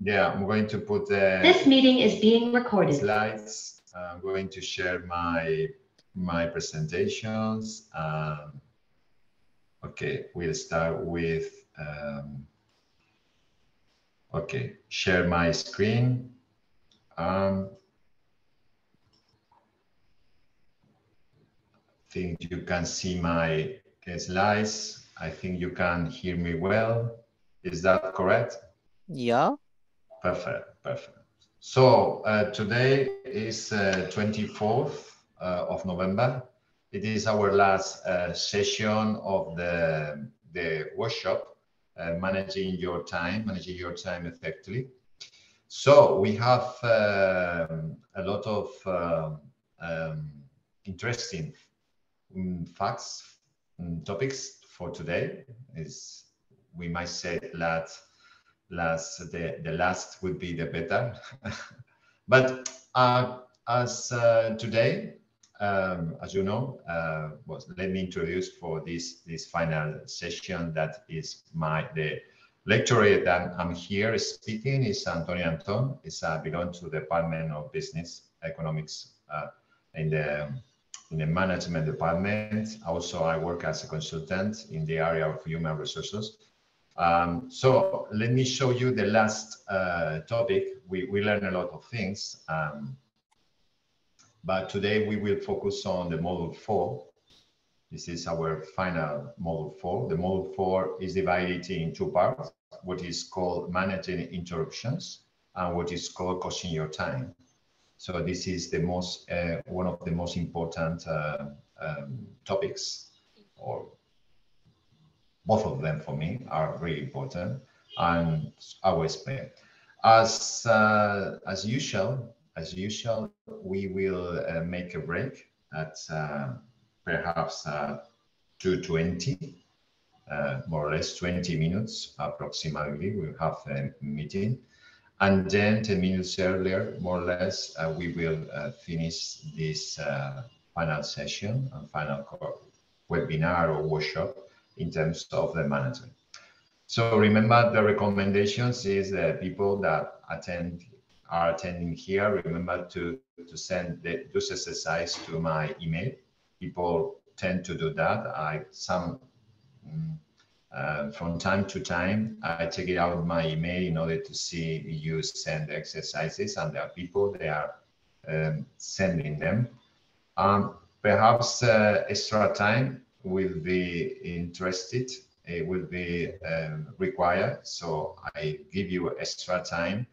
Yeah, I'm going to put This meeting is being recorded. Slides. I'm going to share my presentations. Okay, we'll start with okay, share my screen. I think you can see my slides. I think you can hear me well. Is that correct? Yeah. Perfect, perfect. So today is 24th of November. It is our last session of the workshop, managing your time effectively. So we have a lot of interesting facts, topics for today. Is we might say that the last would be the better. But as today, as you know, let me introduce for this final session that is the lecturer that I'm here speaking is Antonio Anton. I belong to the Department of Business Economics in the management department. Also, I work as a consultant in the area of human resources. So let me show you the last topic. We learned a lot of things, but today we will focus on the Module 4. This is our final Module 4. The Module 4 is divided in two parts, what is called managing interruptions and what is called costing your time. So this is the most one of the most important topics, or both of them for me are really important, and I will explain. As usual, we will make a break at perhaps 2:20, more or less 20 minutes approximately. We'll have a meeting, and then 10 minutes earlier, more or less, we will finish this final session and final webinar or workshop in terms of the management. So remember, the recommendations is that people that are attending here, remember to send this exercise to my email. People tend to do that. From time to time, I take it out of my email in order to see you send exercises, and there are people they are sending them. Perhaps extra time will be interested. It will be required. So I give you extra time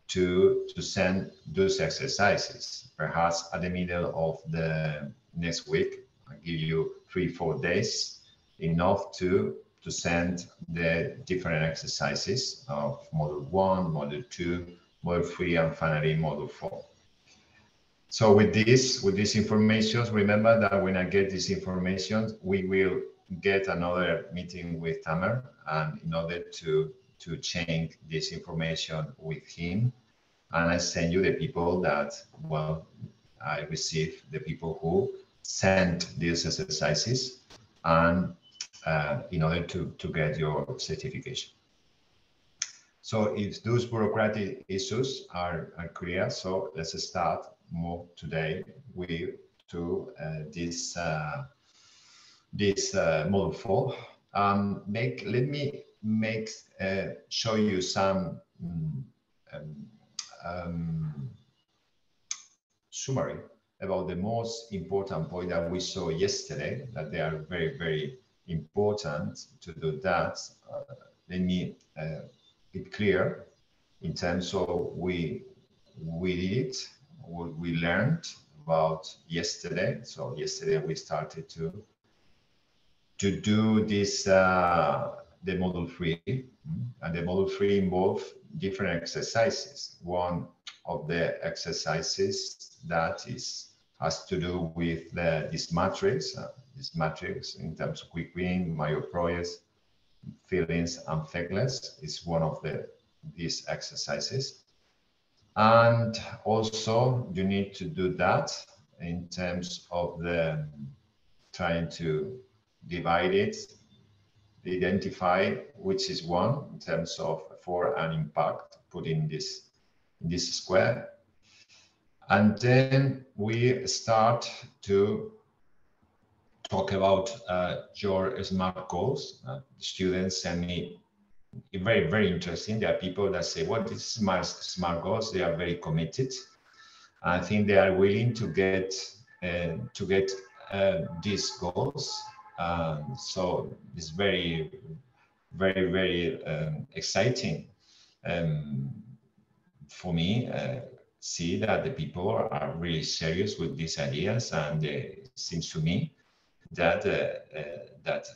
to send those exercises. Perhaps at the middle of the next week, I give you 3-4 days, enough to send the different exercises of Module 1, Module 2, Module 3, and finally Module 4. So with this information, remember that when I get this information, we will get another meeting with Tamer, and in order to change this information with him, and I send you the people that, well, I receive the people who send these exercises, and in order to get your certification. So if those bureaucratic issues are clear, so let's move today to this Module 4. Let me show you some summary about the most important point that we saw yesterday, that they are very, very important to do that. Let me be clear in terms of we did what we learned about yesterday. So yesterday we started to do this the Module 3, and the Module 3 involved different exercises. One of the exercises that has to do with this matrix in terms of quick win, major projects, feelings, and fakeless is one of these exercises. And also you need to do that in terms of the trying to divide it, identify which is one in terms of effort and impact put in this square. And then we start to talk about your SMART goals. Students send me very, very interesting. There are people that say, what is SMART goals? They are very committed. I think they are willing to get these goals. So it's very, very, very exciting for me. See that the people are really serious with these ideas, and it seems to me that that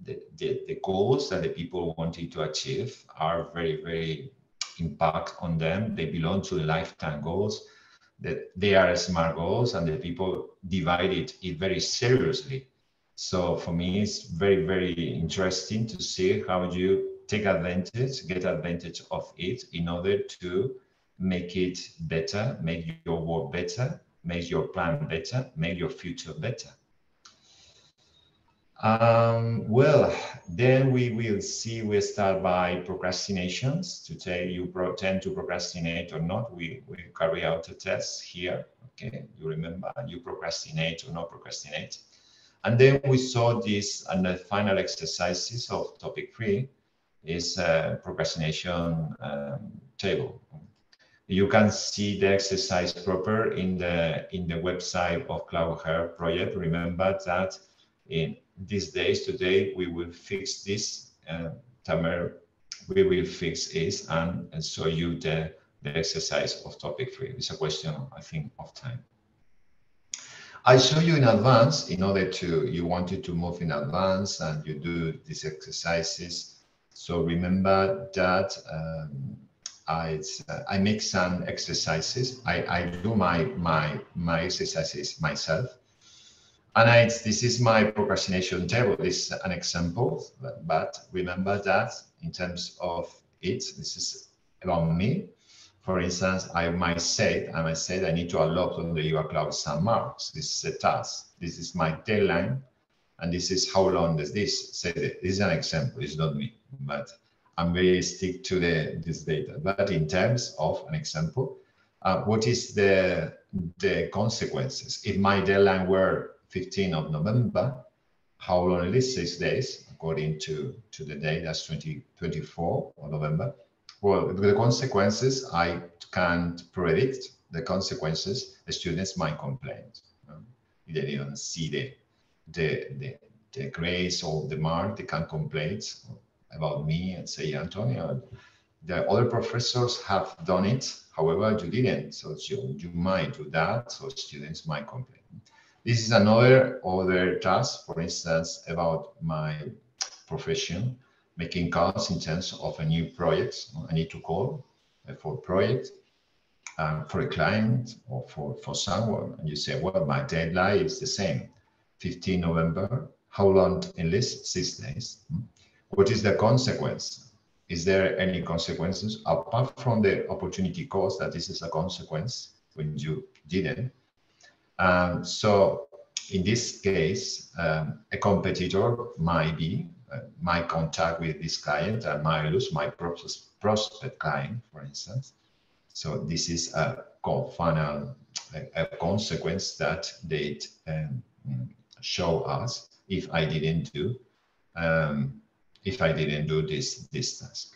the goals that the people wanted to achieve are very, very impact on them. They belong to the lifetime goals. That they are SMART goals, and the people divided it very seriously. So for me, it's very, very interesting to see how you take advantage, get advantage of it in order to make it better, make your work better, make your plan better, make your future better. Well, then we will see, we start by procrastinations. Today you tend to procrastinate or not. We carry out a test here. Okay, you remember, you procrastinate or not procrastinate. And then we saw this, and the final exercises of topic 3 is procrastination table. You can see the exercise proper in the website of Cloud Hair project. Remember that in these days, today, we will fix this. Tamer, we will fix it and show you the exercise of topic 3. It's a question, I think, of time. I show you in advance in order to, you wanted to move in advance and you do these exercises. So remember that I make some exercises. I do my exercises myself. And this is my procrastination table. This is an example, but remember that in terms of it, this is about me. For instance, I might say I need to upload on the Yoga Cloud some marks. This is a task. This is my deadline, and this is how long does this say. This is an example. It's not me, but I'm very stick to this data. But in terms of an example, what is the consequences? If my deadline were 15th of November, how long it is? 6 days, according to the date, that's 24 of November. Well, the consequences, I can't predict the consequences. The students might complain. They didn't see the grades or the mark, they can complain about me and say, Antonio, the other professors have done it, however, you didn't. So you might do that, so students might complain. This is other task, for instance, about my profession, making calls in terms of a new project. I need to call for a project, for a client or for someone. And you say, well, my deadline is the same, 15 November. How long in list? 6 days. What is the consequence? Is there any consequences apart from the opportunity cost that this is a consequence when you didn't? So in this case, a competitor might contact with this client and might lose my prospect client, for instance. So this is a consequence that they show us if I didn't do this task.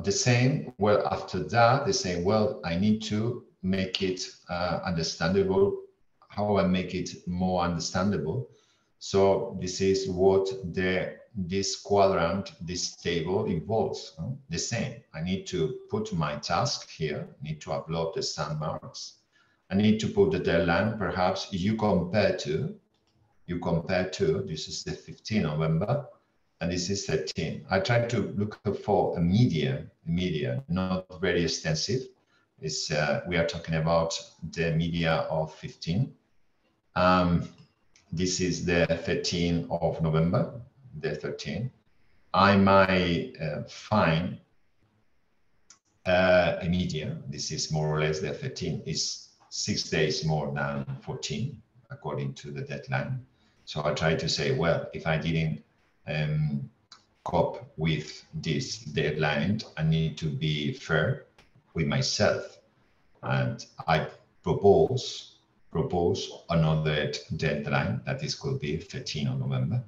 The same, well, after that, they say, well, I need to make it understandable, how I make it more understandable. So this is what this quadrant, this table involves. The same, I need to put my task here, need to upload the standmarks. I need to put the deadline, perhaps you compare to, this is the 15th November, and this is 13. I try to look for a media, not very extensive. It's, we are talking about the media of 15. This is the 13th of November, the 13th. I might find a media. This is more or less the 13th. It's 6 days more than 14, according to the deadline. So I try to say, well, if I didn't cope with this deadline, I need to be fair with myself, and I propose another deadline that is could be 13 of November.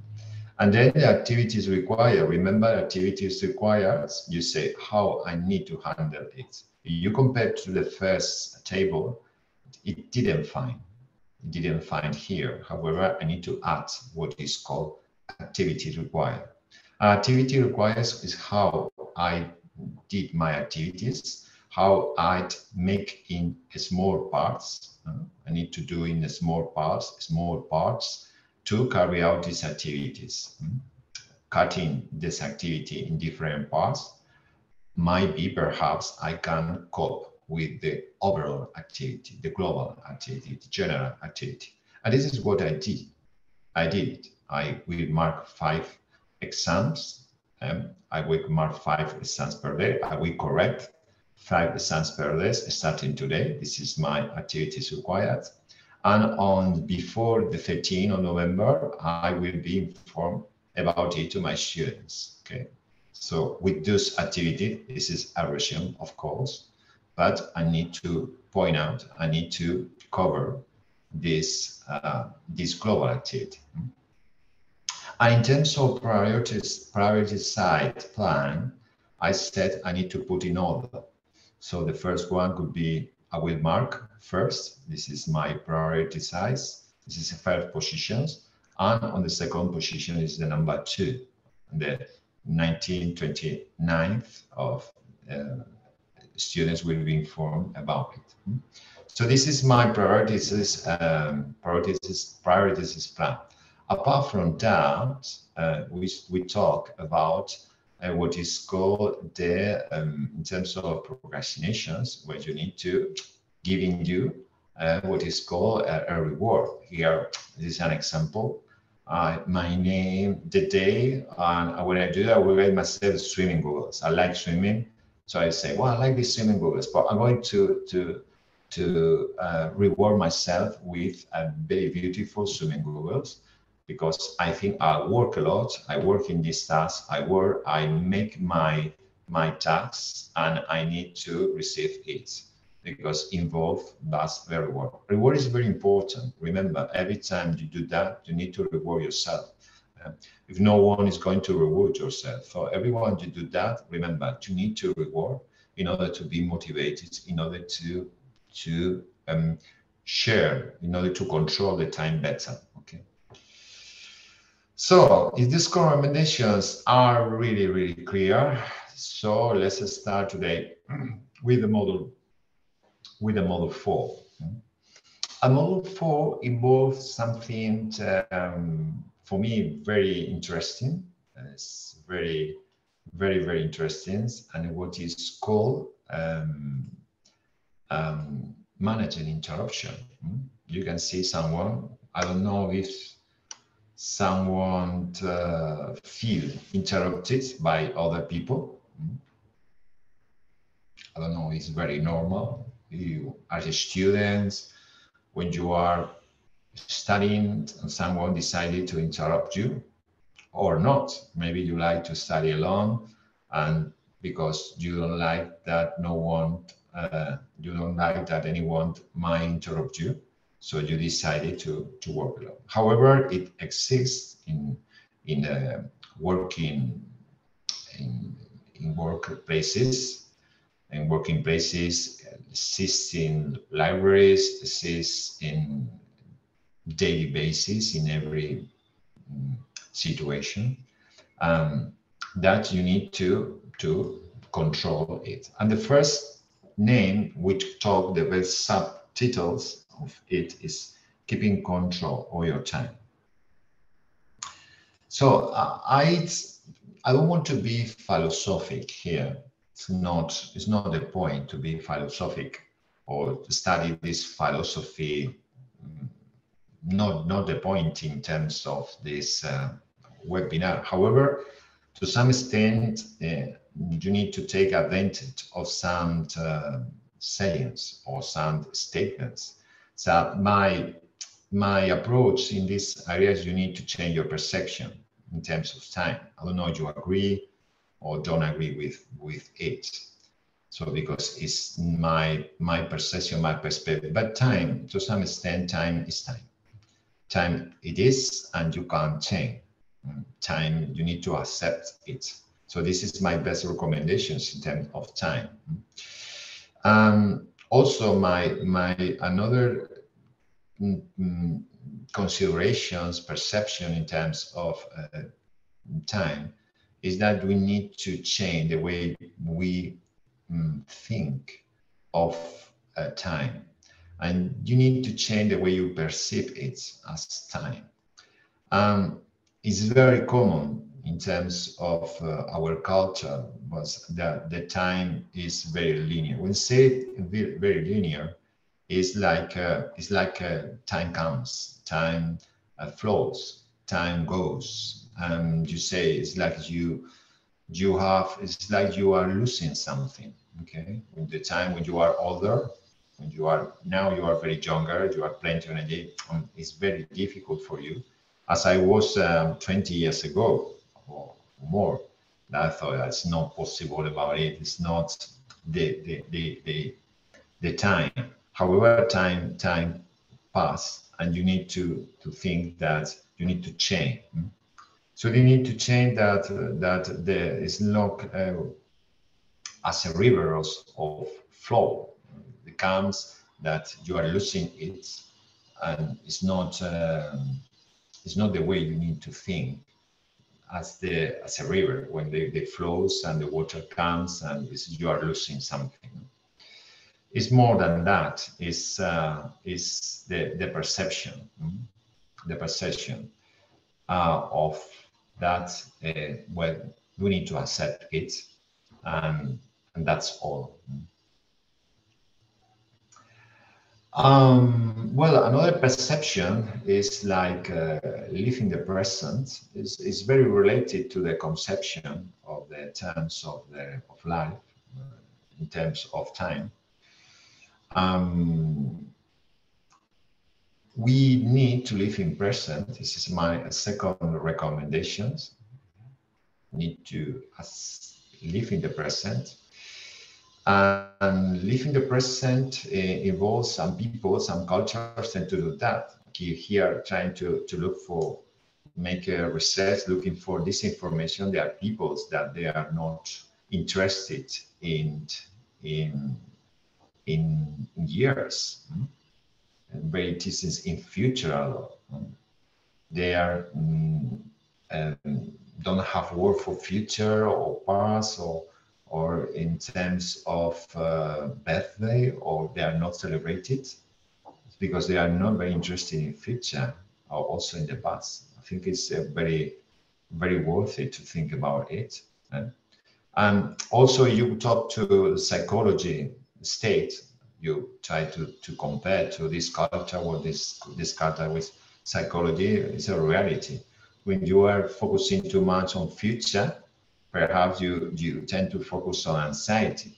And then the activities required. Remember, activities required, you say how I need to handle it. You compare to the first table, it didn't find here. However, I need to add what is called activity required. Activity requires is how I did my activities, how I make in small parts. I need to do in small parts to carry out these activities. Cutting this activity in different parts might be perhaps I can cope with the overall activity, the global activity, the general activity. And this is what I did. I will mark 5 exams. I will mark 5 exams per day. I will correct 5 exams per day starting today. This is my activities required. And before the 13th of November, I will be informed about it to my students. Okay. So with this activity, this is a resume, of course, but I need to point out, I need to cover this global activity. And in terms of prioritized plan, I said I need to put in order. So the first one could be, I will mark first. This is my prioritized. This is the first positions. And on the second position is the number 2. And the 1929th of students will be informed about it. So this is my priorities plan. Apart from that, we talk about what is called the in terms of procrastinations, where you need to giving you what is called a reward. Here, this is an example. My name, the day, and when I do that, I will write myself swimming goggles. I like swimming, so I say, well, I like these swimming goggles, but I'm going to reward myself with a very beautiful swimming goggles, because I think I work a lot. I work in this task. I make my tasks, and I need to receive it, because that's the reward. Reward is very important. Remember, every time you do that, you need to reward yourself. If no one is going to reward yourself, for everyone you do that, remember, you need to reward in order to be motivated, in order to share, in order to control the time better. Okay. So if these recommendations are really, really clear, so let's start today with the module 4. And module 4 involves something for me very interesting. It's very, very, very interesting, and what is called managing interruption. You can see someone, I don't know if someone feel interrupted by other people. I don't know, it's very normal. You as a student, when you are studying and someone decided to interrupt you, or not. Maybe you like to study alone, and because you don't like that you don't like that anyone might interrupt you, so you decided to work alone. However, it exists in working in workplaces. In working places, exists in libraries, exists in daily basis in every situation, that you need to control it. And the first name which talk the best subtitles of it is keeping control of your time. So I don't want to be philosophic here. It's not the point to be philosophic or to study this philosophy. Not the point in terms of this webinar. However, to some extent, you need to take advantage of some sayings or some statements. So my approach in this area is you need to change your perception. in terms of time. I don't know if you agree or don't agree with it. So because it's my perception, my perspective, but time, to some extent, time is time. Time it is, and you can't change. Time, you need to accept it. So this is my best recommendations in terms of time. Also, my another considerations, perception in terms of time is that we need to change the way we think of time, and you need to change the way you perceive it as time. It's very common in terms of our culture was that the time is very linear. When say very linear, it's like time comes, time flows, time goes. You say it's like you have, it's like you are losing something. Okay, when the time when you are older, when you are now you are very younger, you are plenty of energy. It's very difficult for you. As I was 20 years ago or more, I thought that's not possible about it. It's not the time. However, time pass, and you need to think that you need to change. So you need to change that that there is not as a river of flow. It comes that you are losing it, and it's not the way you need to think as a river when the flows and the water comes and you are losing something. It's more than that. It's the perception, the perception of that. Well, we need to accept it, and that's all. Well, another perception is like living the present. Is very related to the conception of the terms of life in terms of time. We need to live in present. This is my second recommendations. Need to live in the present. And living the present involves some people, some cultures tend to do that. Here, trying to look for, make a research, looking for this information. There are peoples that they are not interested in years. But it is in future. They are don't have word for future or past or in terms of birthday, or they are not celebrated because they are not very interested in future or also in the past. I think it's very, very worth it to think about it. And also you talk to psychology state, you try to compare to this culture or this culture with psychology. It's a reality. When you are focusing too much on future, perhaps you tend to focus on anxiety.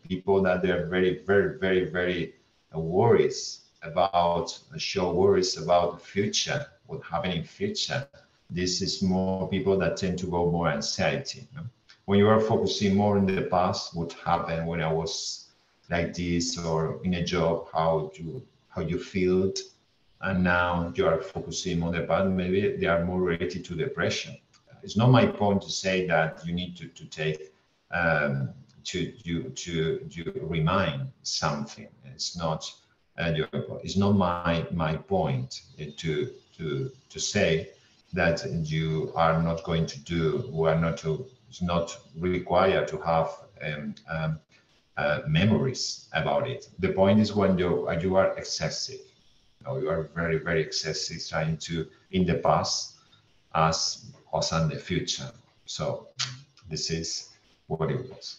People that they're very, very, very, very worries about, show worries about the future, what happening in future. This is more people that tend to go more anxiety. When you are focusing more in the past, what happened when I was like this, or in a job, how you feel, and now you are focusing on the past, maybe they are more related to depression. It's not my point to say that you need to take to remind something. It's not it's not my point to say that you are not going to do, we are not to, it's not required to have memories about it. The point is when you are excessive, you are very, very excessive, trying to in the past as also in the future. So this is what it was.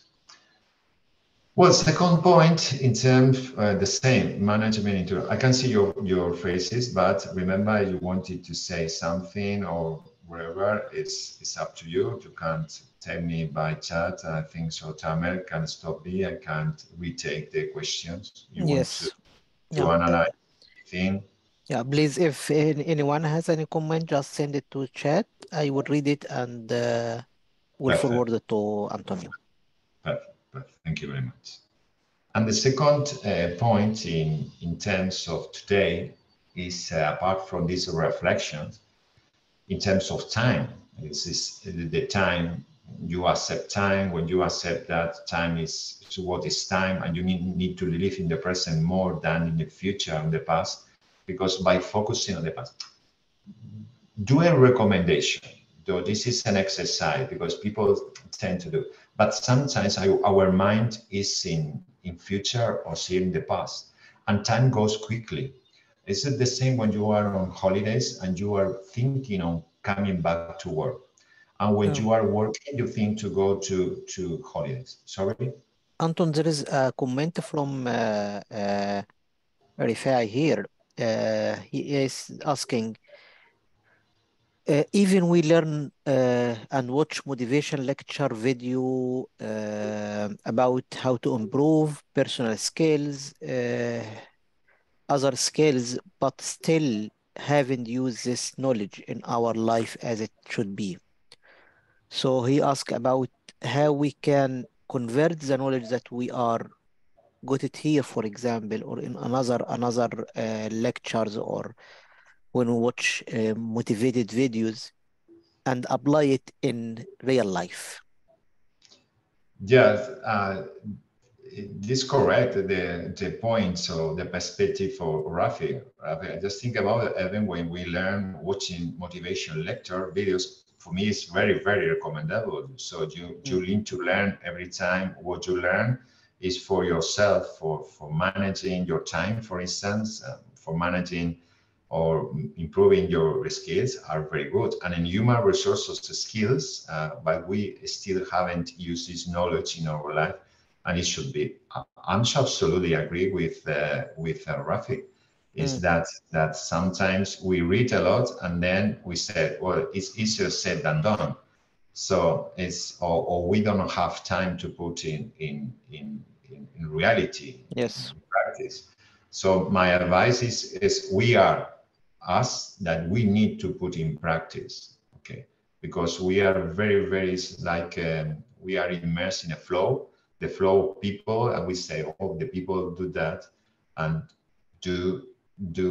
Well, second point in terms the same management. I can see your faces, but remember, you wanted to say something or wherever, it's up to you. You can't tell me by chat. I think so. Tamer can stop me. I can't retake the questions. You Yes. want to analyze anything? Yeah, please, if anyone has any comment, just send it to chat. I will read it and will Perfect. forward it to Antonio. Perfect. Perfect. Thank you very much. And the second point in terms of today is apart from these reflections, in terms of time, this is the time you accept time. When you accept that time is what is time, and you need to live in the present more than in the future and the past, because by focusing on the past, do a recommendation, though this is an exercise because people tend to do, but sometimes our mind is in future or in the past, and time goes quickly. Is it the same when you are on holidays and you are thinking on coming back to work, and when you are working you think to go to holidays? Sorry, Anton, there is a comment from Rifai here. He is asking, even we learn and watch motivation lecture video about how to improve personal skills, other skills, but still haven't used this knowledge in our life as it should be. So he asked about how we can convert the knowledge that we are got it here, for example, or in another lectures, or when we watch motivated videos, and apply it in real life. yes, this correct the points or the perspective for Rafi. I just think about it, even when we learn watching motivation lecture videos, for me it's very recommendable. So you need to learn every time. What you learn is for yourself, for managing your time, for instance, for managing or improving your skills are very good. And in human resources skills, but we still haven't used this knowledge in our life, and it should be. I'm absolutely agree with Rafi. Is that sometimes we read a lot and then we say, well, it's easier said than done. So it's or we don't have time to put in reality, Yes. in practice. So my advice is we are us that we need to put in practice, okay? Because we are very like we are immersed in a flow, the flow of people, and we say, oh, the people do that, and do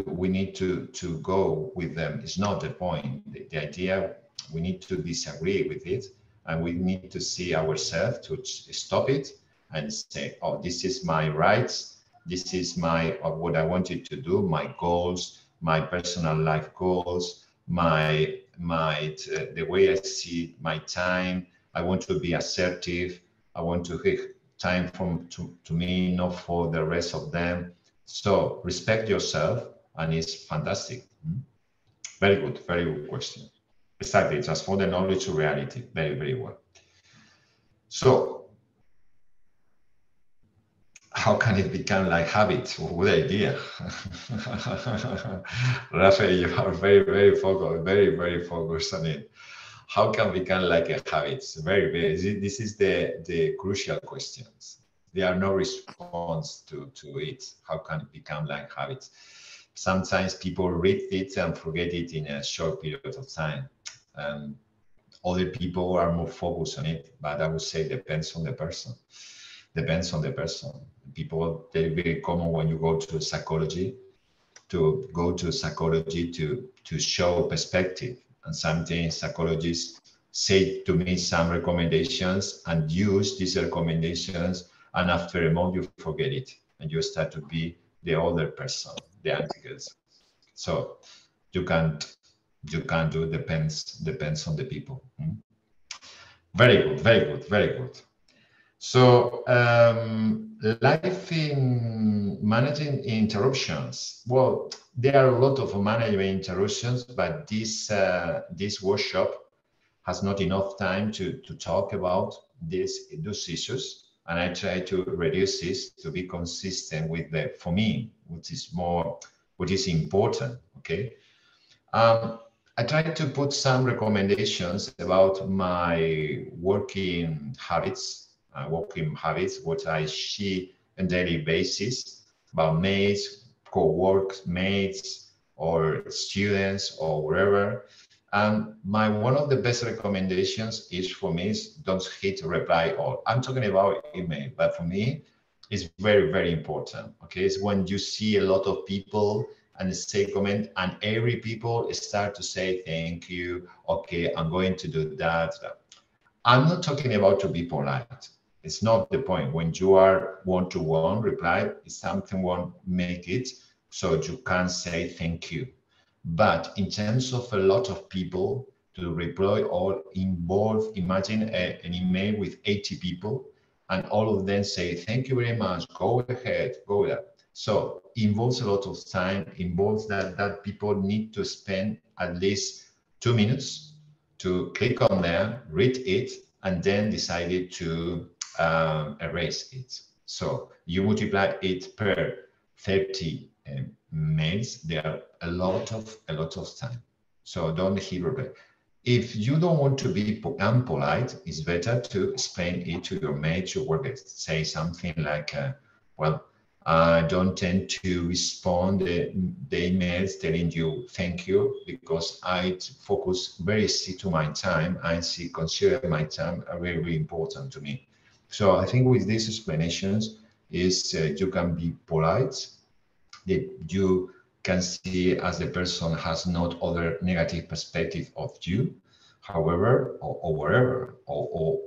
we need to go with them? It's not the point. The idea, we need to disagree with it, and we need to see ourselves to stop it and say, oh, this is my rights, this is my what I wanted to do, my goals, my personal life goals, the way I see my time. I want to be assertive. I want to take time to me, not for the rest of them. So respect yourself, and it's fantastic. Very good question. Exactly, transform the knowledge to reality. Very well. So how can it become like habit? Good idea. Rafael, you are very focused, very focused on it. How can it become like a habit? Very. This is the crucial questions. There are no response to it. How can it become like habits? Sometimes people read it and forget it in a short period of time. Other people are more focused on it, but I would say depends on the person. Depends on the person. People, they're very common when you go to psychology, to show perspective. And sometimes psychologists say to me some recommendations and use these recommendations, and after a month you forget it and you start to be the older person, the antigens. So you can't do, depends on the people. Very good. So life in managing interruptions. Well, there are a lot of management interruptions, but this workshop has not enough time to talk about those issues, and I try to reduce this to be consistent with for me, which is important. Okay. I tried to put some recommendations about my working habits, what I see on a daily basis about mates, co-work mates, or students or wherever. And one of the best recommendations is for me is don't hit reply all. I'm talking about email, but for me, it's very, very important. Okay, it's when you see a lot of people and say comment, and every people start to say thank you. Okay, I'm going to do that. I'm not talking about to be polite. It's not the point. When you are one-to-one reply, it's something one make it so you can say thank you. But in terms of a lot of people to reply or involve, imagine an email with 80 people and all of them say, thank you very much, go ahead, go there. So involves a lot of time, involves that people need to spend at least 2 minutes to click on there, read it, and then decided to erase it. So you multiply it per 30 mails, there are a lot of time. So don't hit reply. If you don't want to be unpolite, it's better to explain it to your mate, your worker. Say something like, well, I don't tend to respond the emails telling you thank you because I focus very to my time. I consider my time very, very important to me. So I think with these explanations is you can be polite, that you can see as the person has not other negative perspective of you, however, or wherever, or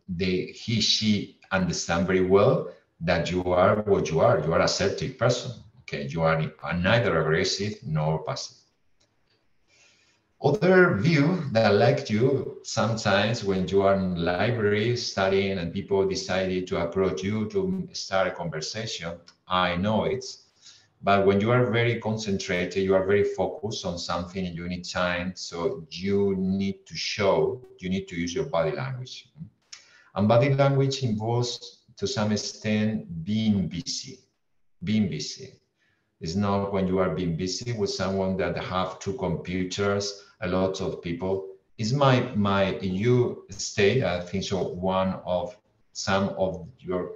he, she understand very well that you are what you are. You are assertive person. Okay, you are neither aggressive nor passive. Other view that I like you sometimes when you are in library studying and people decided to approach you to start a conversation. I know it. But when you are very concentrated, you are very focused on something and you need time. So you need to show, you need to use your body language. And body language involves, to some extent, being busy. Being busy. It's not when you are being busy with someone that have 2 computers, a lot of people. Is you stay, I think so, one of some of your,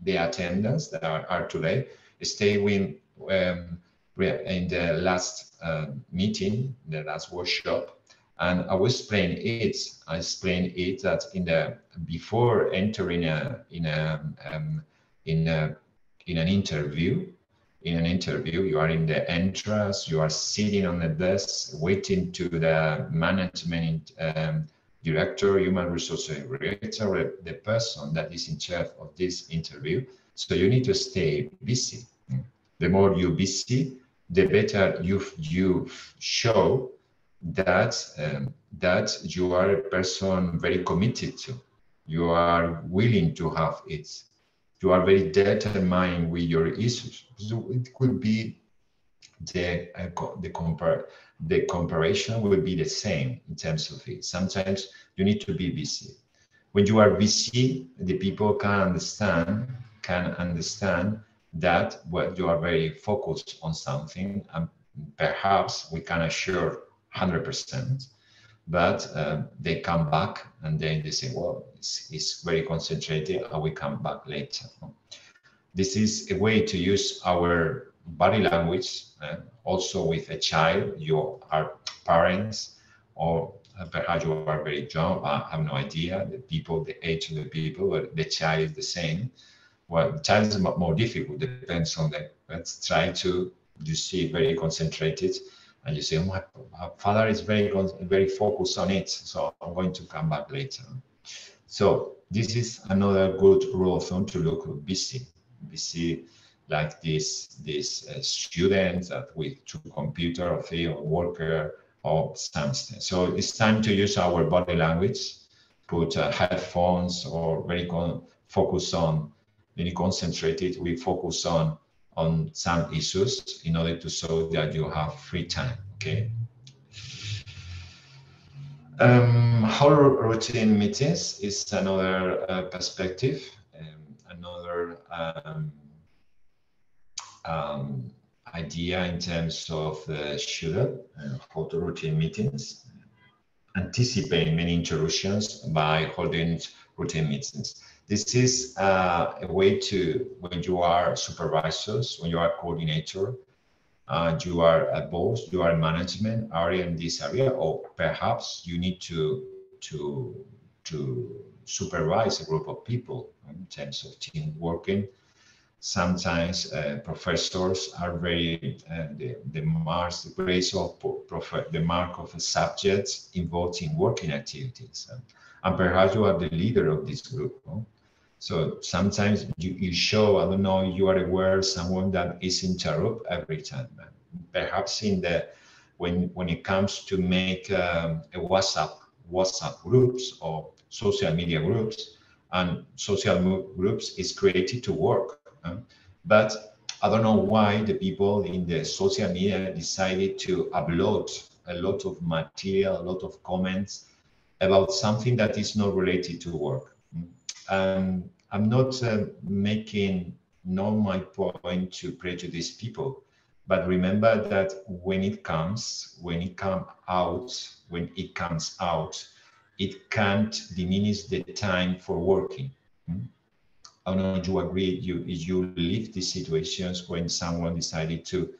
the attendants that are today, stay with in the last meeting, the last workshop, and I was explaining it. I explained it that before entering in an interview. In an interview, you are in the entrance, you are sitting on the desk, waiting to the management director, human resources director, the person that is in charge of this interview. So you need to stay busy. The more you're busy, the better you show that that you are a person very committed to. You are willing to have it. You are very determined with your issues. So it could be the comparison will be the same in terms of it. Sometimes you need to be busy. When you are busy, the people can understand that you are very focused on something, and perhaps we can assure 100%. But they come back and then they say, well, it's very concentrated, and we come back later. This is a way to use our body language also with a child. You are parents, or perhaps you are very young. I have no idea the age of the people, but the child is the same. Well, the child is more difficult, depends on let's try to, you see, very concentrated. And you say, oh, my father is very focused on it, so I'm going to come back later. So this is another good rule of thumb to look busy. Busy like this students that with 2 computer or field worker or something. So it's time to use our body language, put headphones or very focus on, very concentrated. We focus on some issues in order to show that you have free time. Okay. How routine meetings is another perspective, another idea in terms of the shooter, how to routine meetings. Anticipate many interruptions by holding routine meetings. This is a way to, when you are supervisors, when you are coordinator, You are a boss, you are management area in this area, or perhaps you need to supervise a group of people in terms of team working. Sometimes professors are very the marks, the grades of the mark of subjects involved in working activities, and perhaps you are the leader of this group. No? So sometimes you show, I don't know, you are aware someone that is interrupt every time. Perhaps in the when it comes to make a WhatsApp groups or social media groups, and social groups is created to work. But I don't know why the people in the social media decided to upload a lot of material, a lot of comments about something that is not related to work. I'm not making my point to prejudice people, but remember that when it comes out, it can't diminish the time for working. I don't know if you agree. You live these situations when someone decided to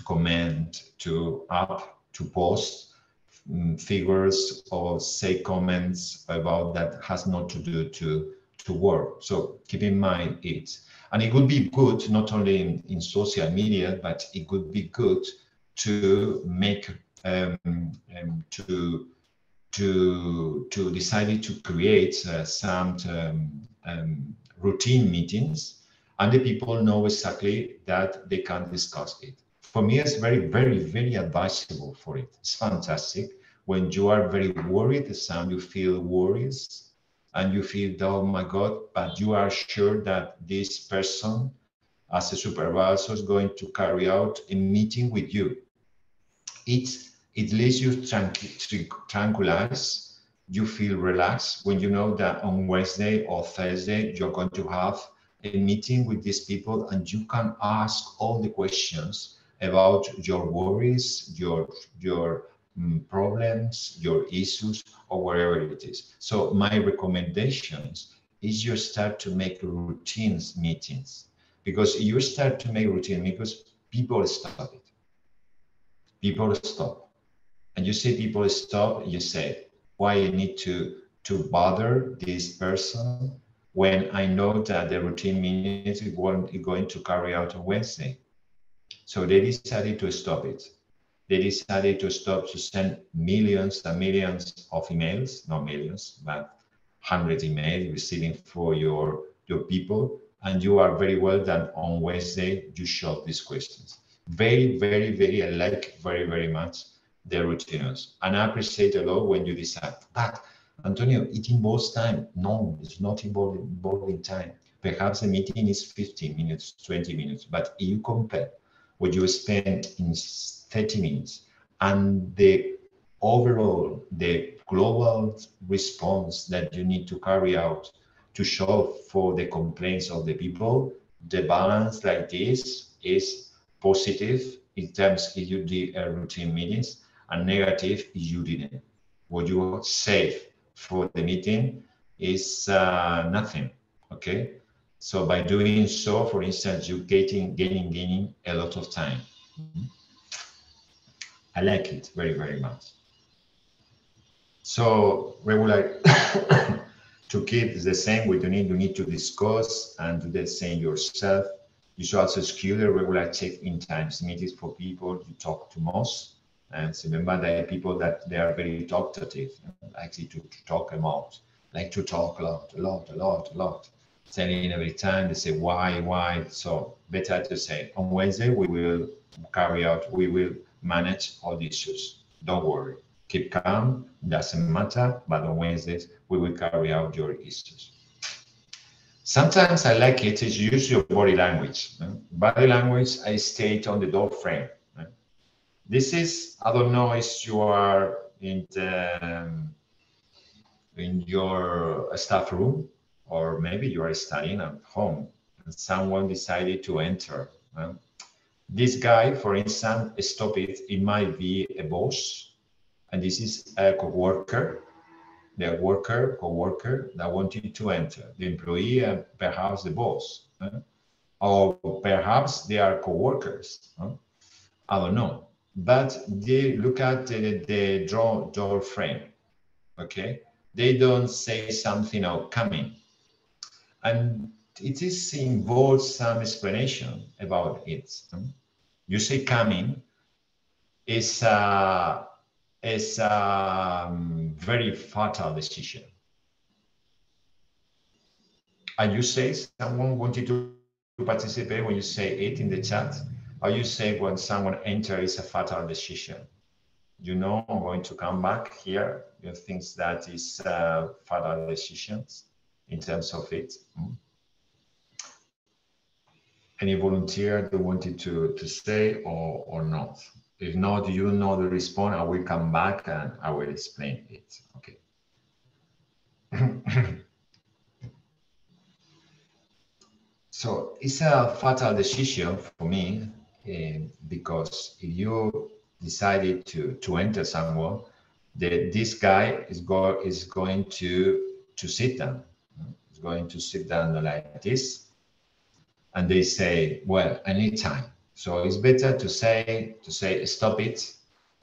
comment, to post figures or say comments about that has not to do to work. So keep in mind it, and it would be good not only in social media, but it would be good to make to decide to create some routine meetings, and the people know exactly that they can discuss it. For me, it's very, very, very advisable for it. It's fantastic when you are very worried, some you feel worries, and you feel, oh my God, but you are sure that this person, as a supervisor, is going to carry out a meeting with you. It leaves you tranquilized. You feel relaxed when you know that on Wednesday or Thursday you're going to have a meeting with these people, and you can ask all the questions about your worries, your problems, your issues, or whatever it is. So my recommendations is you start to make routines meetings, because you start to make routine because people stop it. People stop. And you see people stop, you say, why I need to bother this person when I know that the routine minutes is going to carry out on Wednesday. So they decided to stop it. They decided to stop to send millions and millions of emails, not millions, but 100 emails receiving for your people. And you are very well that on Wednesday you show these questions. Very, very, very, I like very, very much the routines. And I appreciate a lot when you decide, but Antonio, it involves time. No, it's not involving time. Perhaps the meeting is 15 minutes, 20 minutes, but you compare what you spend in 30 minutes and the overall, the global response that you need to carry out to show for the complaints of the people, the balance like this is positive in terms if you did routine meetings, and negative if you didn't. What you save for the meeting is nothing, okay? So by doing so, for instance, you're gaining a lot of time. I like it very, very much. So regular to keep the same, you need to discuss and do the same yourself. You should also schedule regular check-in times meetings for people you talk to most. And so remember that people that they are very talkative, likely to talk about, like to talk a lot. Saying every time they say why. So better to say on Wednesday we will manage all the issues. Don't worry. Keep calm, doesn't matter, but on Wednesdays we will carry out your issues. Sometimes I like it is use your body language. Body language, I state on the door frame. This is, I don't know if you are in your staff room, or maybe you are studying at home and someone decided to enter. This guy, for instance, stop it. It might be a boss, and this is a co-worker, co-worker that wanted to enter, the employee and perhaps the boss. or perhaps they are co-workers. Huh? I don't know. But they look at the door frame. Okay, they don't say something of coming, and it is involves some explanation about it. You say coming is a very fatal decision. And you say someone wanted to participate when you say it in the chat, or you say when someone enters is a fatal decision. You know, I'm going to come back here. You think that is fatal decisions in terms of it. Any volunteer that wanted to say or not? If not, you know the response. I will come back and I will explain it. Okay. So it's a fatal decision for me because if you decided to enter somewhere, this guy is going to sit down. Is going to sit down like this, and they say, "Well, I need time." So it's better to say stop it,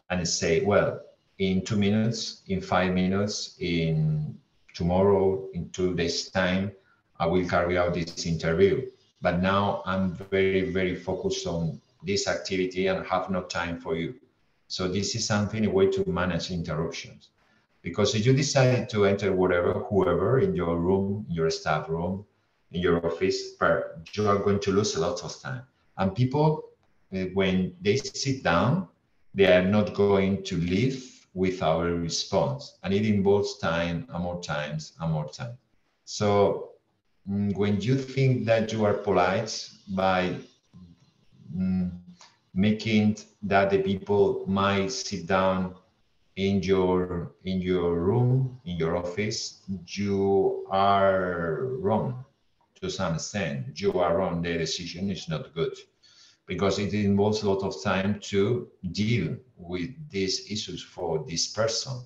and say, "Well, in 2 minutes, in 5 minutes, in tomorrow, in 2 days' time, I will carry out this interview. But now I'm very, very focused on this activity and have no time for you." So this is something, a way to manage interruptions. Because if you decide to enter whoever in your room, your staff room, in your office, you are going to lose a lot of time. And people, when they sit down, they are not going to leave without a response. And it involves time and more times and more time. So when you think that you are polite by making that the people might sit down in your room, in your office, you are wrong to some extent. You are wrong. The decision is not good because it involves a lot of time to deal with these issues for this person.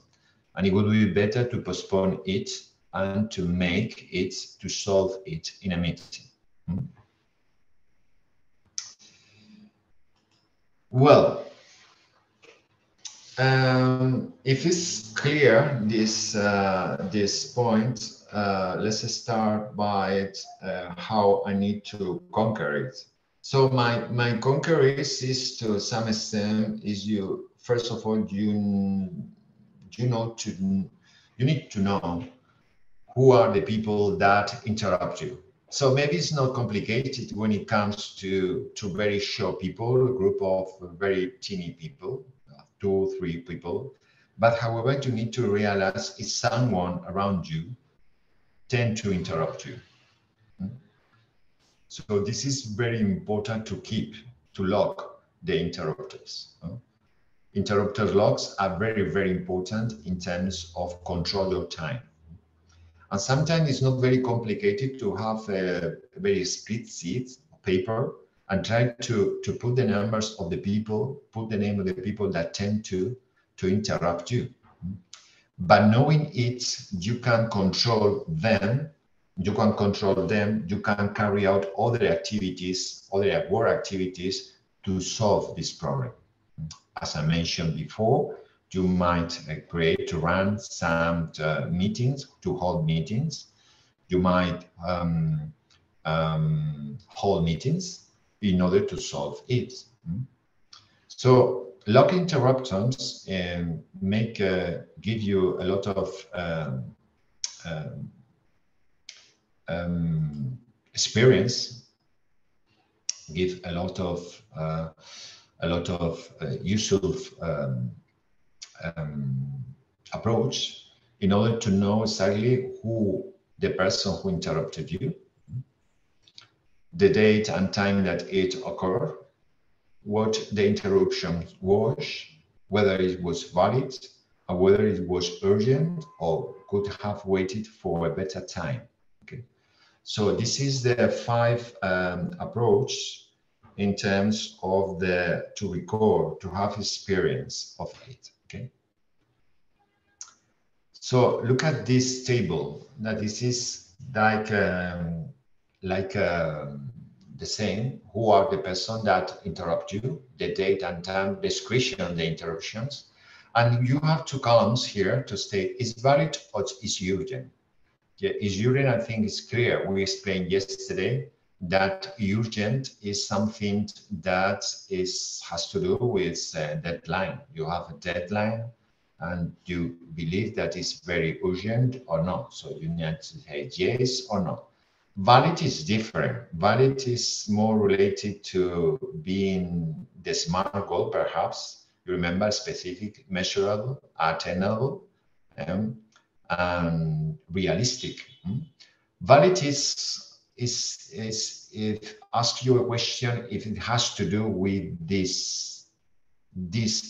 And it would be better to postpone it and to make it, to solve it in a meeting. Well, if it's clear, this point, let's start by how I need to conquer it. So my conquer is to some extent is you, first of all, you need to know who are the people that interrupt you. So maybe it's not complicated when it comes to very short people, a group of very teeny people, 2, 3 people. But however, you need to realize if someone around you tend to interrupt you. So this is very important to log the interrupters. Interrupter logs are very, very important in terms of control your time. And sometimes it's not very complicated to have a very spreadsheet paper and try to put the numbers of the people, put the name of the people that tend to interrupt you. But knowing it, you can control them, you can carry out other activities, other work activities to solve this problem. As I mentioned before, you might create to run some meetings, to hold meetings. You might hold meetings in order to solve it. So log interruptions give you a lot of experience, give a lot of useful approach in order to know exactly who the person who interrupted you, the date and time that it occurred, what the interruption was, whether it was valid, or whether it was urgent or could have waited for a better time. Okay, so this is the 5 approach in terms of to record, to have experience of it. Okay. So look at this table. That this is like the same. Who are the person that interrupt you, the date and time, description of the interruptions. And you have two columns here to state is valid or is urgent. Yeah, is urgent, I think is clear. We explained yesterday that urgent is something that has to do with deadline. You have a deadline and you believe that it's very urgent or not. So you need to say yes or no. Valid is different. Valid is more related to being the SMART goal, perhaps. You remember specific, measurable, attainable, and realistic. Valid is if ask you a question if it has to do with this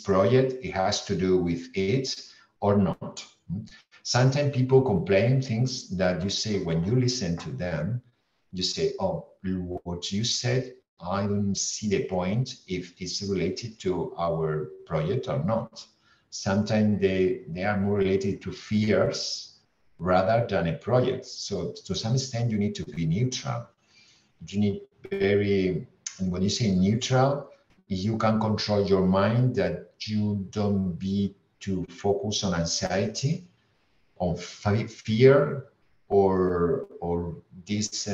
project, it has to do with it or not. Sometimes people complain things that you say when you listen to them, you say, oh, what you said, I don't see the point if it's related to our project or not. Sometimes they are more related to fears rather than a project. So to some extent, you need to be neutral. You need and when you say neutral, you can control your mind that you don't be too focused on anxiety, on fear, or this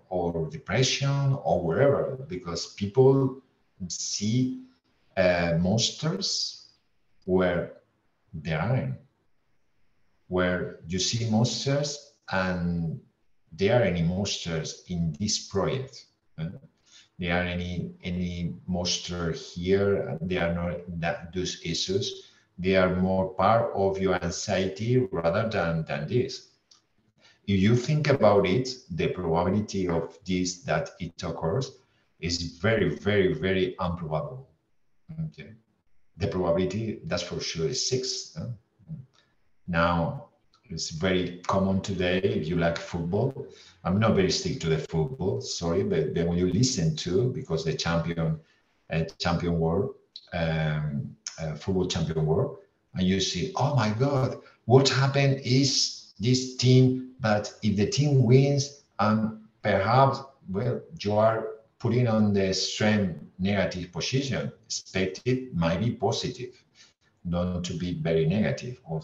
or depression or wherever, because people see monsters where there aren't. Where you see monsters and there are any monsters in this project. There are any monster here. They are not that those issues. They are more part of your anxiety rather than this. If you think about it, the probability of this that it occurs is very, very, very improbable. Okay, the probability, that's for sure, is 6. Now, it's very common today, if you like football. I'm not very stick to the football, sorry, but then when you listen to, because the champion world, football champion world, and you see, oh my God, what happened is this team, but if the team wins, perhaps, well, you are putting on the strength negative position. Expected might be positive, not to be very negative or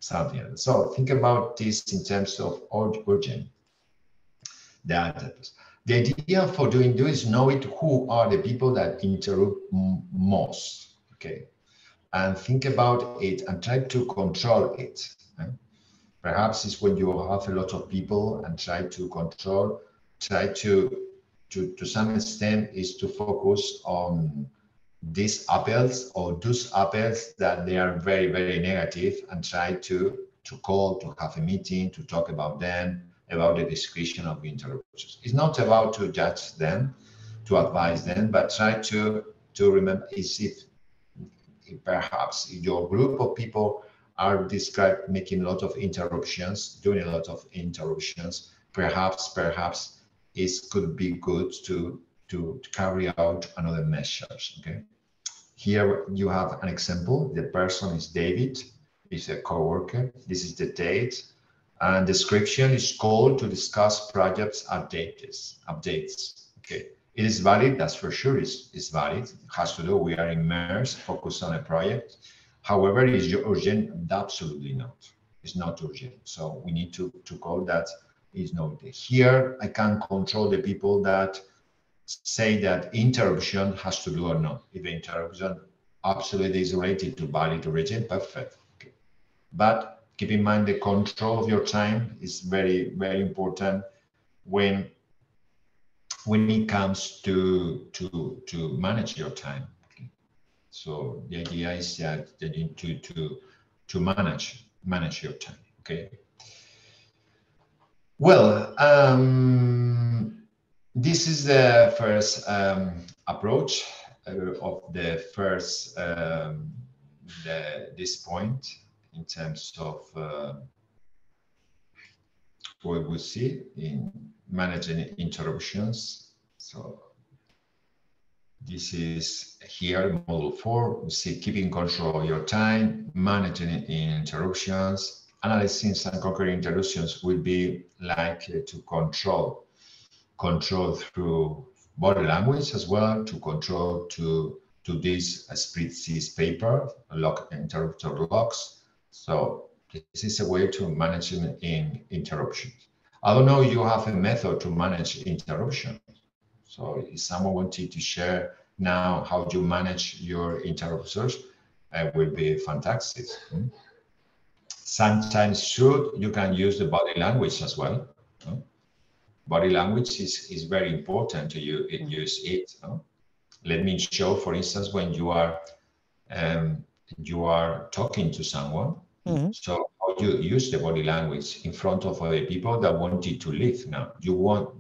something else. So think about this in terms of urgent. The idea for doing this is knowing who are the people that interrupt most, okay? And think about it and try to control it. Perhaps it's when you have a lot of people and try to control, try to some extent is to focus on these apples or those apples that they are very, very negative, and try to call, to have a meeting, to talk about them, about the description of interruptions. It's not about to judge them, to advise them, but try to remember is if perhaps your group of people are described making a lot of interruptions, doing a lot of interruptions, perhaps it could be good to carry out another measures, okay? Here you have an example. The person is David, is a co-worker. This is the date, and description is called to discuss projects updates. Okay, it is valid, that's for sure. It's valid. It has to do, we are immersed, focused on a project. However, is it urgent? Absolutely not. It's not urgent. So we need to call that is not. Here I can control the people that say that interruption has to do or not. If the interruption absolutely is related to valid origin, perfect. Okay. But keep in mind the control of your time is very, very important when it comes to manage your time. Okay. So the idea is that you need to manage your time. Okay. Well, this is the first approach of the first this point in terms of what we see in managing interruptions. So this is here, module 4. We see keeping control of your time, managing Analyzing and conquering interruptions will be likely to control control through body language as well, to control to this split seas paper, lock interrupter locks. So this is a way to manage in interruptions. I don't know if you have a method to manage interruptions. So if someone wanted to share now how you manage your interrupters, it will be fantastic. Sometimes you can use the body language as well. Body language is very important to use it. Let me show, for instance, when you are talking to someone. So how you use the body language in front of other people that wanted to leave. Now your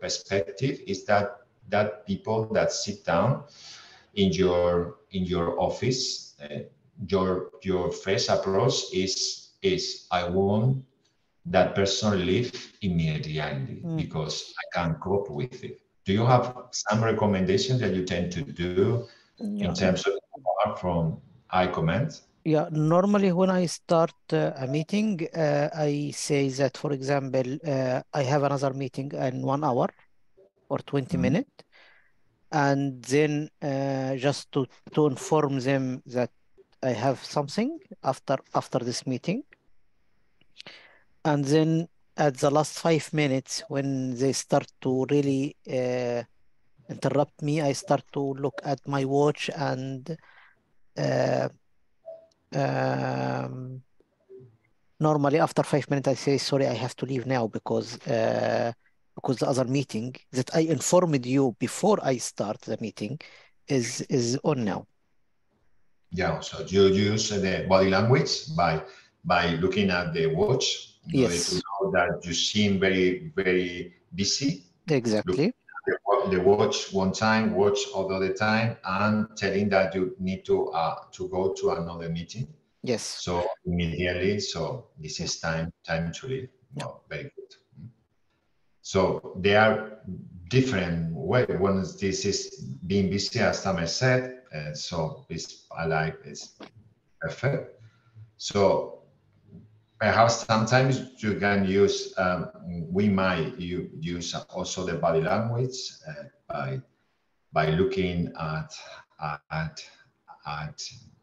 perspective is that people that sit down in your office, your first approach is I want that person leave immediately because I can't cope with it. Do you have some recommendations that you tend to do in terms of apart from eye comment? Yeah, normally when I start a meeting, I say that, for example, I have another meeting in 1 hour or 20 minutes, and then just to inform them that I have something after this meeting, and then at the last 5 minutes, when they start to really interrupt me, I start to look at my watch and normally after 5 minutes I say, sorry, I have to leave now because the other meeting that I informed you before I start the meeting is on now. Yeah, so you use the body language by looking at the watch in order to know that you seem very, very busy. Exactly. The watch one time, watch other time, and telling that you need to go to another meeting. Yes. So immediately, so this is time to leave. Well, very good. So there are different ways. One is this is being busy, as Tamer said, and so it's perfect. So perhaps sometimes you can use, we might use also the body language by looking at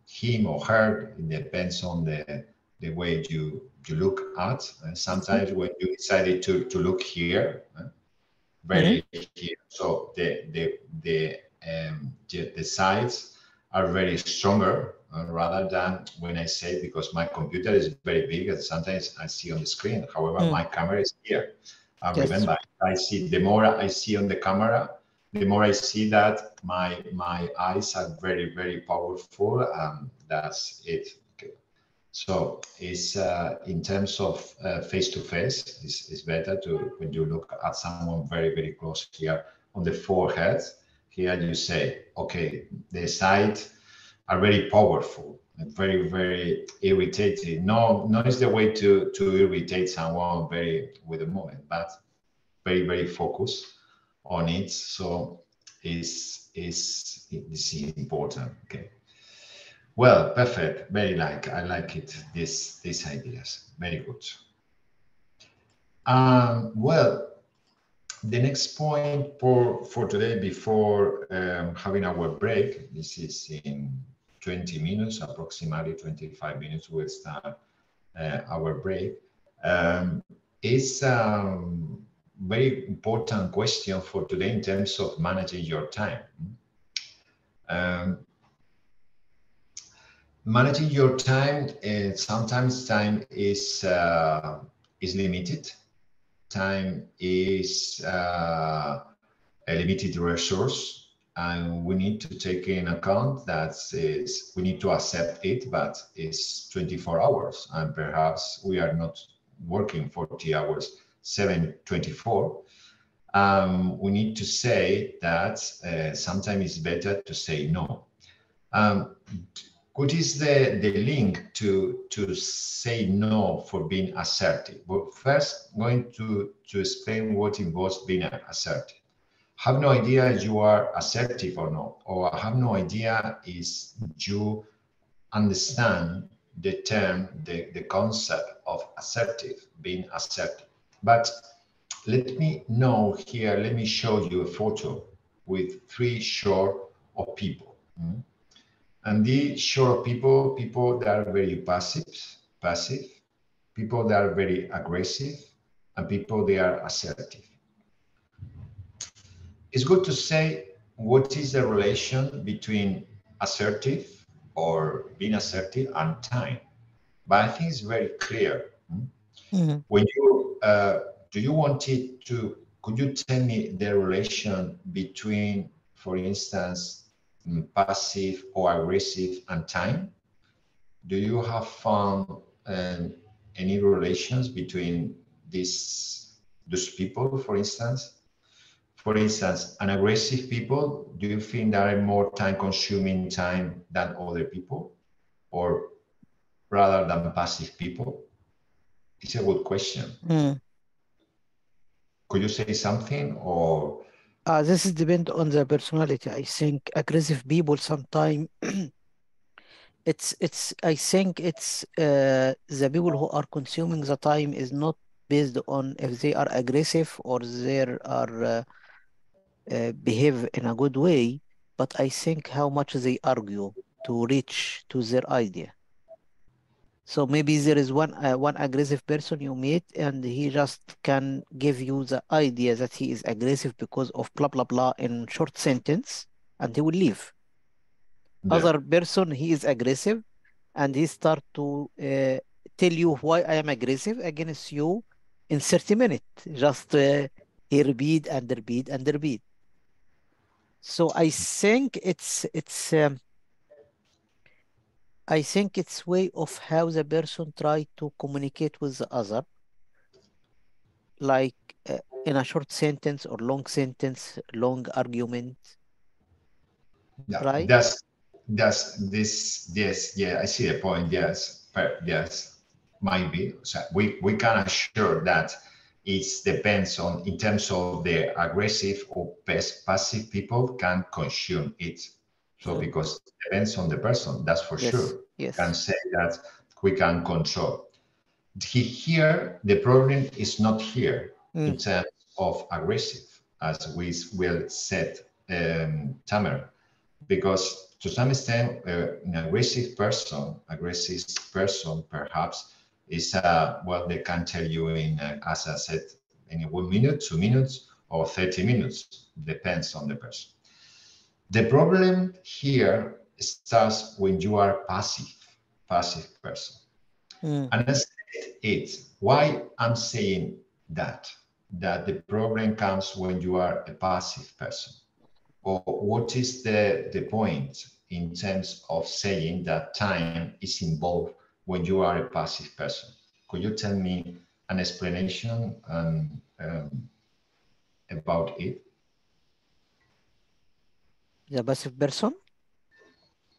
him or her. It depends on the way you look at. And sometimes when you decided to look here, very here, so the sides are very stronger rather than when I say, because my computer is very big and sometimes I see on the screen. However, my camera is here. Remember, I see, the more I see on the camera, the more I see that my eyes are very, very powerful. That's it. Okay. So it's in terms of face-to-face, it's better to, when you look at someone very, very close here on the forehead, here you say, okay, the sides are very powerful and very, very irritating. No, is the way to irritate someone very with a moment, but very, very focused on it. So it's important. Okay. Well, perfect. I like it. These ideas. Very good. Well, the next point for today before having our break, this is in 20 minutes, approximately 25 minutes, we'll start our break. It's very important question for today in terms of managing your time. Managing your time, sometimes time is limited. Time is a limited resource, and we need to take in account that we need to accept it, but it's 24 hours, and perhaps we are not working 40 hours, 7/24. We need to say that sometimes it's better to say no. What is the link to say no for being assertive? Well, first, I'm going to explain what involves being assertive. I have no idea if you are assertive or not, or I have no idea is you understand the term, the concept of assertive, being assertive. But let me know here, let me show you a photo with 3 shore of people. And these shore of people that are very passive, people that are very aggressive, and people that are assertive. It's good to say what is the relation between assertive or being assertive and time. But I think it's very clear. When you do you want it to, could you tell me the relation between, for instance, passive or aggressive and time? Do you have found any relations between those people, for instance? For instance, an aggressive people, do you think that are more time consuming time than other people, or rather than passive people? It's a good question. Could you say something, or? This is depend on the personality. I think aggressive people sometimes I think it's the people who are consuming the time is not based on if they are aggressive or they are behave in a good way, but I think how much they argue to reach to their idea. So maybe there is one aggressive person you meet and he just can give you the idea that he is aggressive because of blah blah blah in short sentence and he will leave. Yeah. Other person, he is aggressive and he start to tell you why I am aggressive against you in 30 minutes. Just he repeat and repeat and repeat. So I think it's way of how the person try to communicate with the other, like in a short sentence or long sentence, long argument, Yeah, right? that's this. Yes, yeah, I see the point. Yes, yes, might be. So we can assure that it depends on, in terms of the aggressive or passive people can consume it. So because it depends on the person, that's for sure. Yes. Can say that we can control. Here, the problem is not here in terms of aggressive, as we will said, Tamer, because to some extent, an aggressive person perhaps is, well, they can tell you in, as I said, in 1 minute, 2 minutes, or 30 minutes, depends on the person. The problem here starts when you are passive person. And I said it. Why I'm saying that the problem comes when you are a passive person, or what is the point in terms of saying that time is involved when you are a passive person? Could you tell me an explanation about it? The passive person?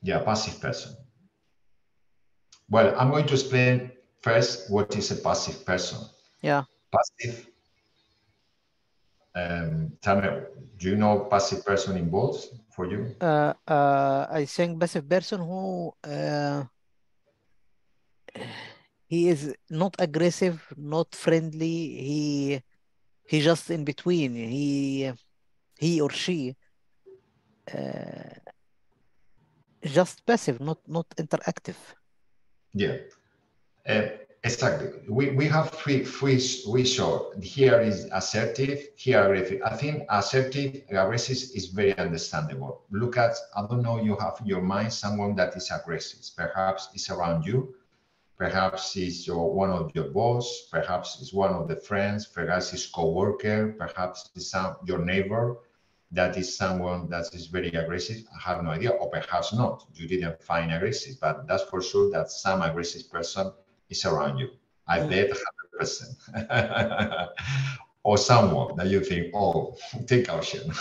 Yeah, passive person. Well, I'm going to explain first what is a passive person. Yeah. Passive. Tell me, do you know passive person involves for you? I think passive person who he is not aggressive, not friendly. He just in between. He or she just passive, not interactive. Yeah. Exactly. We have we show here is assertive, here aggressive. I think assertive, aggressive is very understandable. Look at, I don't know, you have in your mind someone that is aggressive. Perhaps it's around you, perhaps it's one of your boss, perhaps it's one of the friends, perhaps it's co-worker, perhaps it's your neighbor. That is someone that is very aggressive. I have no idea, or perhaps not. You didn't find aggressive, but that's for sure that some aggressive person is around you. I bet 100%. Or someone that you think, oh, take caution.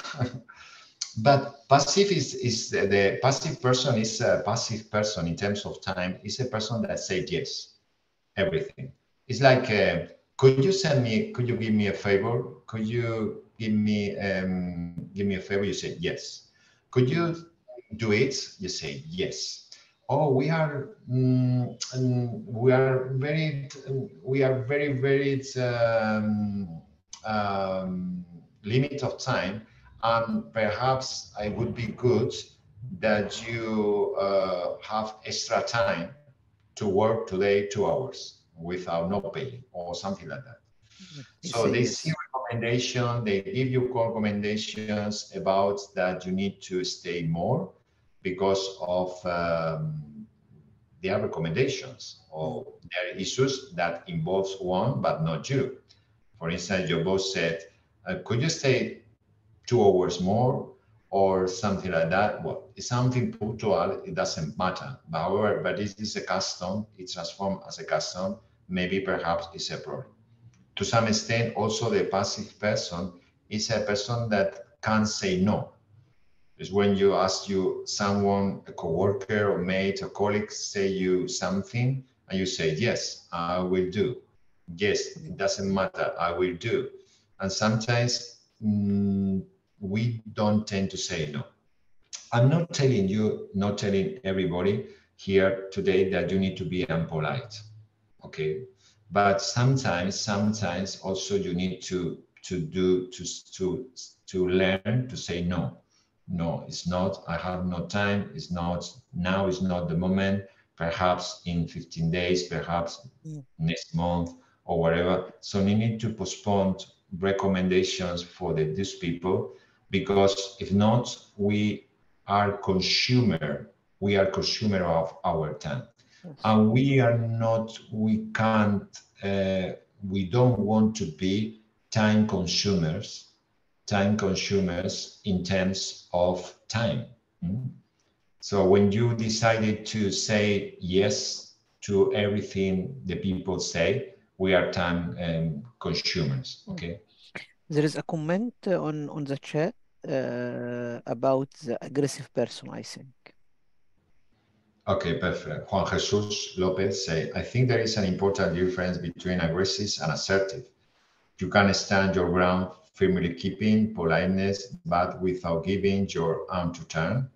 But passive is the passive person is a passive person in terms of time, is a person that says yes, everything. It's like, could you give me a favor? Could you give me a favor? You say yes. Could you do it? You say yes. Oh, we are very very limit of time, and perhaps it would be good that you have extra time to work today 2 hours without no pay or something like that. You So say they see yes. recommendation, they give you recommendations about that you need to stay more because of their recommendations or their issues that involves one but not you. For instance, your boss said, could you stay 2 hours more or something like that? Well, it's something punctual, it doesn't matter. But however, but this is a custom, it's transformed as a custom, maybe perhaps it's a problem. To some extent, also the passive person is a person that can't say no. It's when you ask someone, a coworker or mate or colleague, say you something, and you say, yes, I will do. Yes, it doesn't matter, I will do. And sometimes we don't tend to say no. I'm not telling you, not telling everybody here today that you need to be impolite, okay? But sometimes also you need to learn to say no. No, it's not, I have no time, it's not, now is not the moment, perhaps in 15 days, perhaps next month or whatever. So you need to postpone recommendations for these people, because if not, we are consumer of our time. And we are not, we can't, we don't want to be time consumers in terms of time. So when you decided to say yes to everything the people say, we are time consumers, okay? There is a comment on the chat about the aggressive person, I think. Okay, perfect. Juan Jesus Lopez say, I think there is an important difference between aggressive and assertive. You can stand your ground, firmly keeping politeness, but without giving your arm to turn.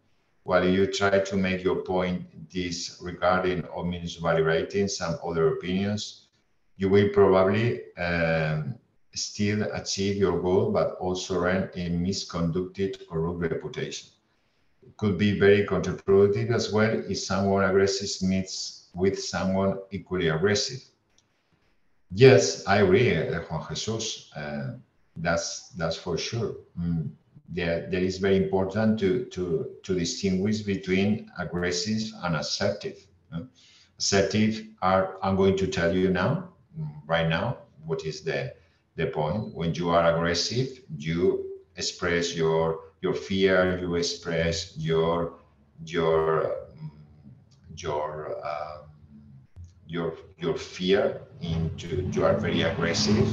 While you try to make your point disregarding or misvalidating some other opinions, you will probably still achieve your goal, but also earn a misconducted or rude reputation. It could be very counterproductive as well if someone aggressive meets with someone equally aggressive. Yes, I agree, Juan Jesus. That's for sure. There is very important to distinguish between aggressive and assertive. Assertive are, I'm going to tell you now, right now, what is the point. When you are aggressive, you express your fear, you express your fear into, you are very aggressive,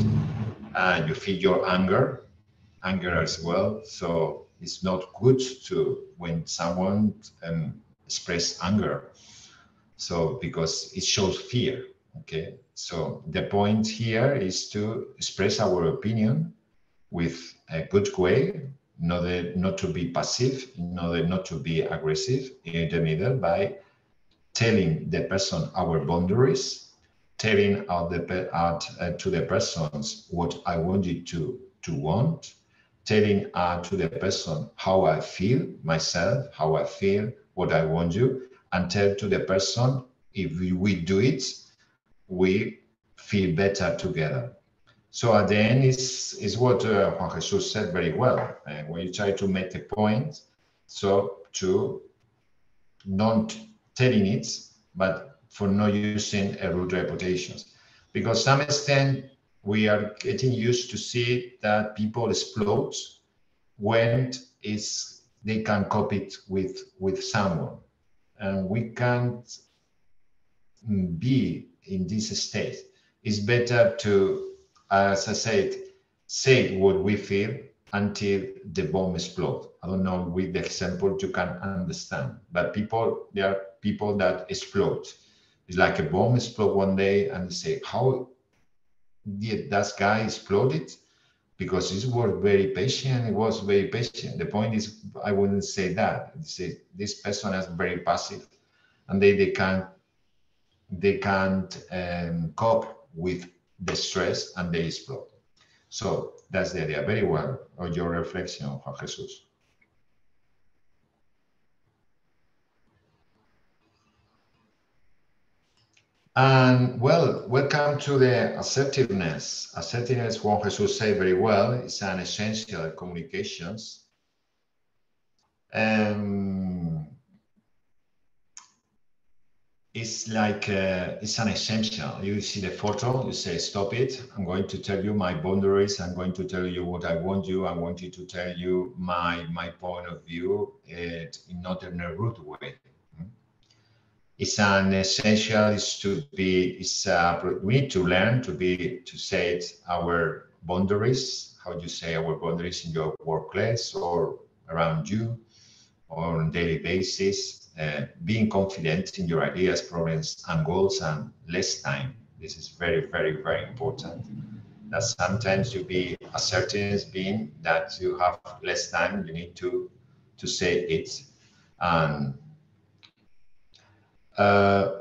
and you feel your anger as well. So it's not good to when someone express anger, so because it shows fear. Okay, so the point here is to express our opinion with a good way, not to be passive, not to be aggressive, in the middle, by telling the person our boundaries, telling to the persons what I want you to want, telling to the person how I feel myself, how I feel, what I want you, and tell to the person if we do it, we feel better together. So at the end is what Juan Jesus said very well. When you try to make a point, so to not telling it, but for not using a rude reputations. Because some extent we are getting used to see that people explode when they can copy it with someone. And we can't be in this state. It's better to, as I said, say what we feel until the bomb explodes. I don't know with the example you can understand, but there are people that explode. It's like a bomb explode one day and they say, how did that guy exploded? Because it was very patient, The point is, I wouldn't say that. Say this person is very passive and they can't cope with the stress and they explode. So that's the idea. Very well. Or your reflection, Juan Jesus. And well, welcome to the assertiveness. Assertiveness, Juan Jesus said very well, is an essential communications. It's like, it's an essential. You see the photo, you say, stop it. I'm going to tell you my boundaries. I'm going to tell you what I want you. I want you to tell you my point of view not in a rude way. It's an essential, is to be, we need to learn to say it, our boundaries, how you say our boundaries in your workplace or around you or on a daily basis, being confident in your ideas, problems and goals, and less time. This is very, very, very important. That sometimes you be assertive, being that you have less time, you need to say it. And I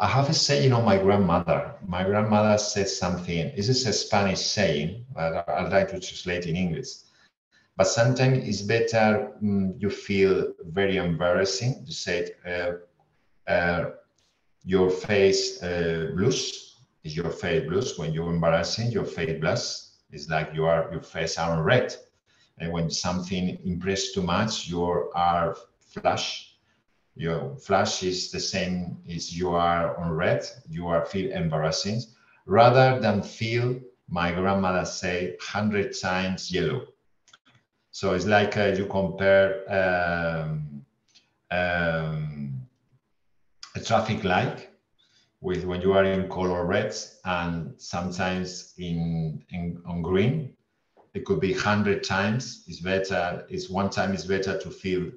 have a saying, my grandmother said something. This is a Spanish saying, but I'd like to translate in English. But sometimes it's better, you feel very embarrassing to say it, your face blush, is your face blush. When you're embarrassing, your face blush. It's like your face are red. And when something impresses too much, you are flush. Your flush is the same as you are on red, you are feel embarrassing, rather than feel, my grandmother say, 100 times yellow. So it's like you compare a traffic light with when you are in color red and sometimes on green. It could be 100 times. It's better. It's one time is better to feel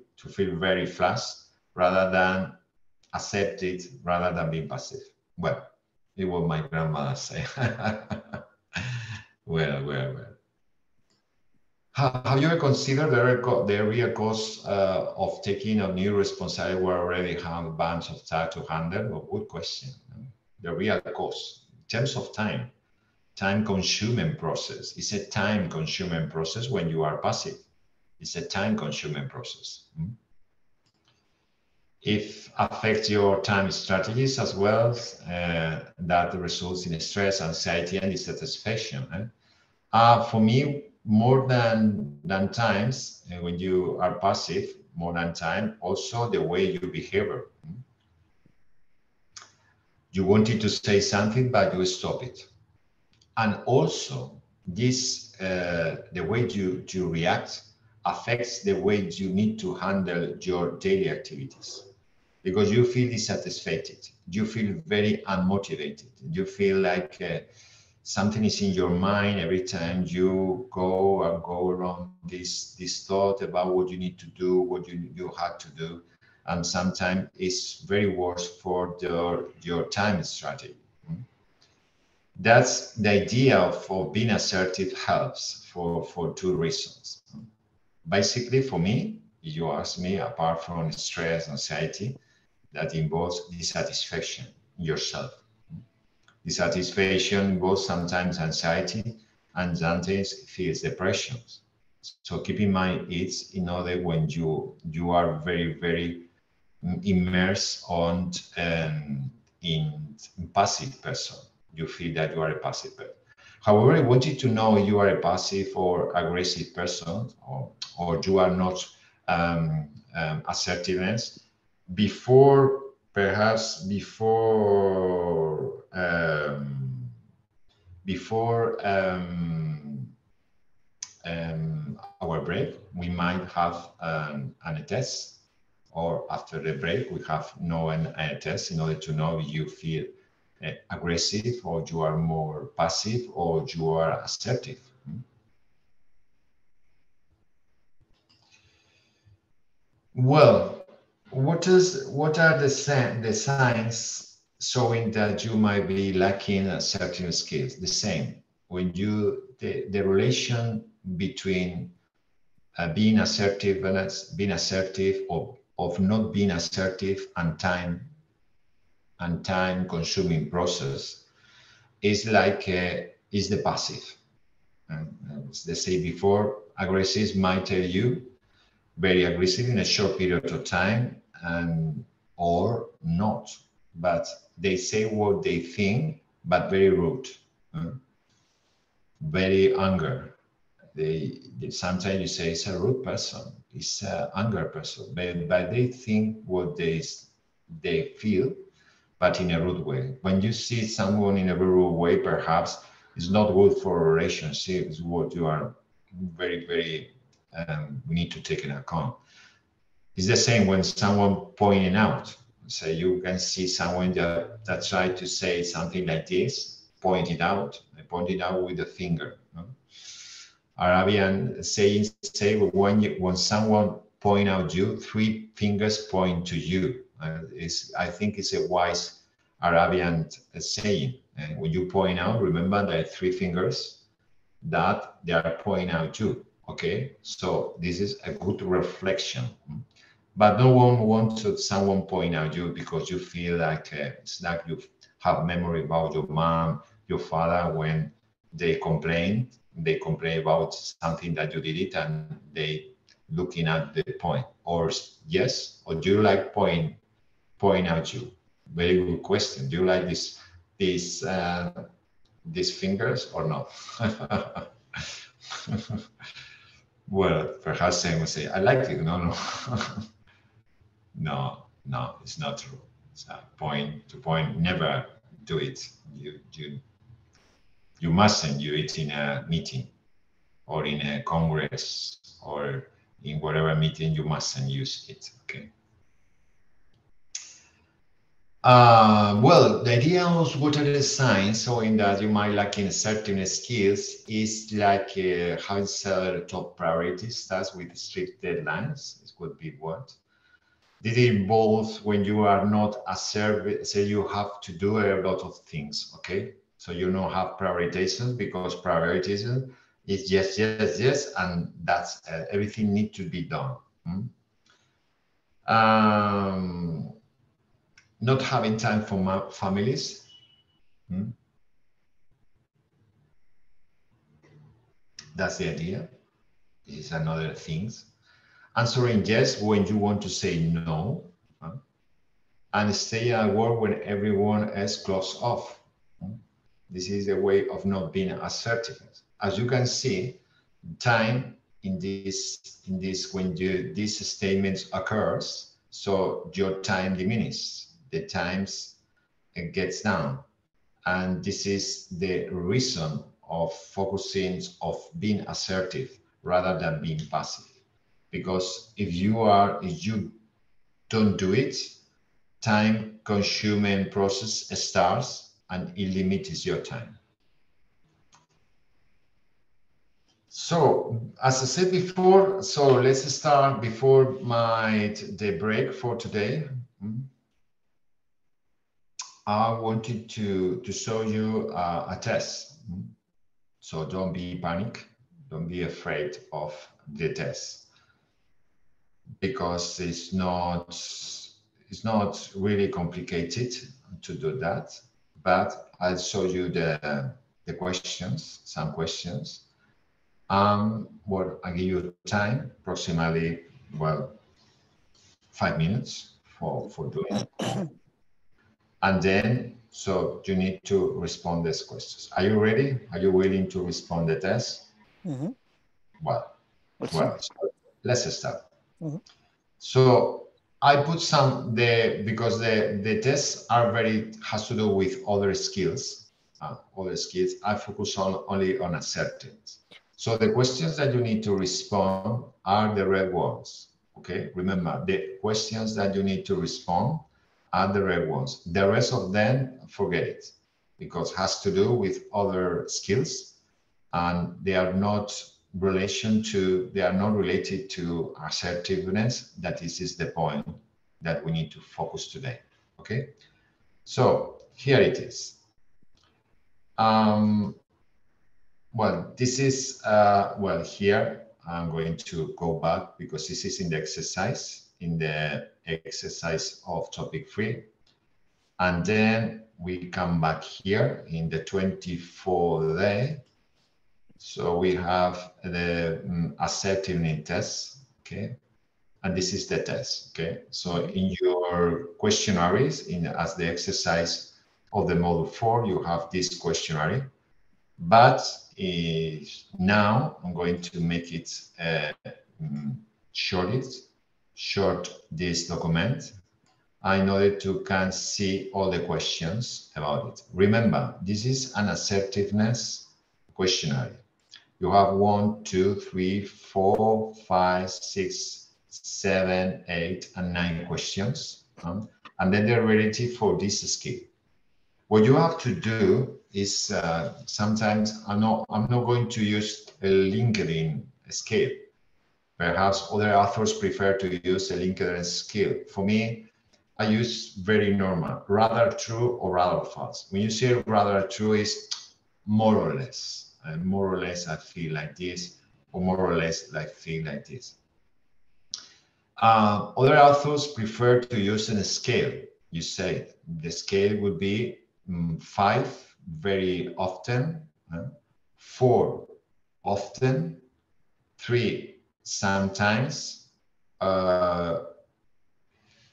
very fast rather than accept it, rather than being passive. Well, it was my grandmother say. Well. Have you ever considered the real cost of taking a new responsibility where already have a bunch of tasks to handle? Well, good question. The real cost in terms of time-consuming process. It's a time-consuming process when you are passive. It's a time-consuming process. If affects your time strategies as well, that results in stress, anxiety, and dissatisfaction. For me, more than times, when you are passive, more than time, also the way you behave. You wanted to say something, but you stop it. And also, this the way you react affects the way you need to handle your daily activities. Because you feel dissatisfied, you feel very unmotivated, you feel like something is in your mind every time you go around this thought about what you need to do, what you have to do, and sometimes it's very worse for your time strategy. That's the idea of being assertive helps for two reasons. Basically, for me, if you ask me, apart from stress, anxiety, that involves dissatisfaction in yourself. Dissatisfaction involves sometimes anxiety, and sometimes feels depression. So keep in mind, it's in order when you are very, very immersed on in passive person. You feel that you are a passive person. However, I want you to know you are a passive or aggressive person, or you are not assertiveness. Before our break, we might have a test, or after the break, we have a test in order to know if you feel aggressive, or you are more passive, or you are assertive. Well, what are the signs showing that you might be lacking certain skills? The same, when the relation between being assertive or of not being assertive and time consuming process is like is the passive. As they say before, aggressives might tell you very aggressive in a short period of time and or not, but they say what they think, but very rude, very anger. They sometimes you say it's a rude person, it's an anger person, but they think what they feel, but in a rude way. When you see someone in a very rude way, perhaps it's not good for a relationship. It's what you are very we need to take into account. It's the same when someone pointing out. So you can see someone that tried to say something like this, point it out with the finger. Arabian sayings say when someone point out you, 3 fingers point to you. I think it's a wise Arabian saying. And when you point out, remember there are 3 fingers that they are pointing out you. Okay, so this is a good reflection. But no one wants someone point out you because you feel like it's like you have memory about your mom, your father when they complain about something that you did it and they looking at the point. Or yes, or do you like point out you? Very good question. Do you like these fingers or not? Well, perhaps I would say I like it. No. No, it's not true. It's a point to point. Never do it. You mustn't do it in a meeting or in a congress or in whatever meeting. You mustn't use it. Okay. Well, the idea of what are the signs showing that you might lack in certain skills is like having several top priorities. That's with strict deadlines. This could be what. This involves when you are not a service, so you have to do a lot of things, okay? So you don't have prioritization because prioritization is yes, and that's everything needs to be done. Not having time for my families. That's the idea. This is another thing. Answering yes when you want to say no, and stay at work when everyone else clocks off. This is a way of not being assertive. As you can see, time in this when these statements occurs, so your time diminishes, the times it gets down, and this is the reason of focusing of being assertive rather than being passive. Because if you don't do it, time consuming process starts and it limits your time. So as I said before, so let's start before the break for today. I wanted to show you a test. So don't be panic, don't be afraid of the test, because it's not really complicated to do that, but I'll show you the questions, some questions. Well, I give you time, approximately, well, 5 minutes for doing it. And then, so you need to respond these questions. Are you ready? Are you willing to respond the test? Well, so let's start. So I put because the tests are has to do with other skills. I focus only on acceptance. So the questions that you need to respond are the red ones. Okay, remember the questions that you need to respond are the red ones. The rest of them, forget it, because it has to do with other skills, and they are not related to assertiveness. That is the point that we need to focus today. Okay, so here it is. Well, this is well, here I'm going to go back because this is in the exercise of topic 3, and then we come back here in the 24th day. So we have the assertiveness test, okay? And this is the test, okay? So in your questionnaires, as the exercise of the module 4, you have this questionnaire. But now I'm going to make it short this document in order to can see all the questions about it. Remember, this is an assertiveness questionnaire. You have 1, 2, 3, 4, 5, 6, 7, 8, and 9 questions. And then they're related for this skill. What you have to do is sometimes I'm not going to use a LinkedIn scale. Perhaps other authors prefer to use a LinkedIn scale. For me, I use very normal, rather true or rather false. When you say rather true, is more or less. More or less, I feel like this, or more or less, I feel like this. Other authors prefer to use a scale. You say the scale would be 5 very often, 4 often, 3 sometimes,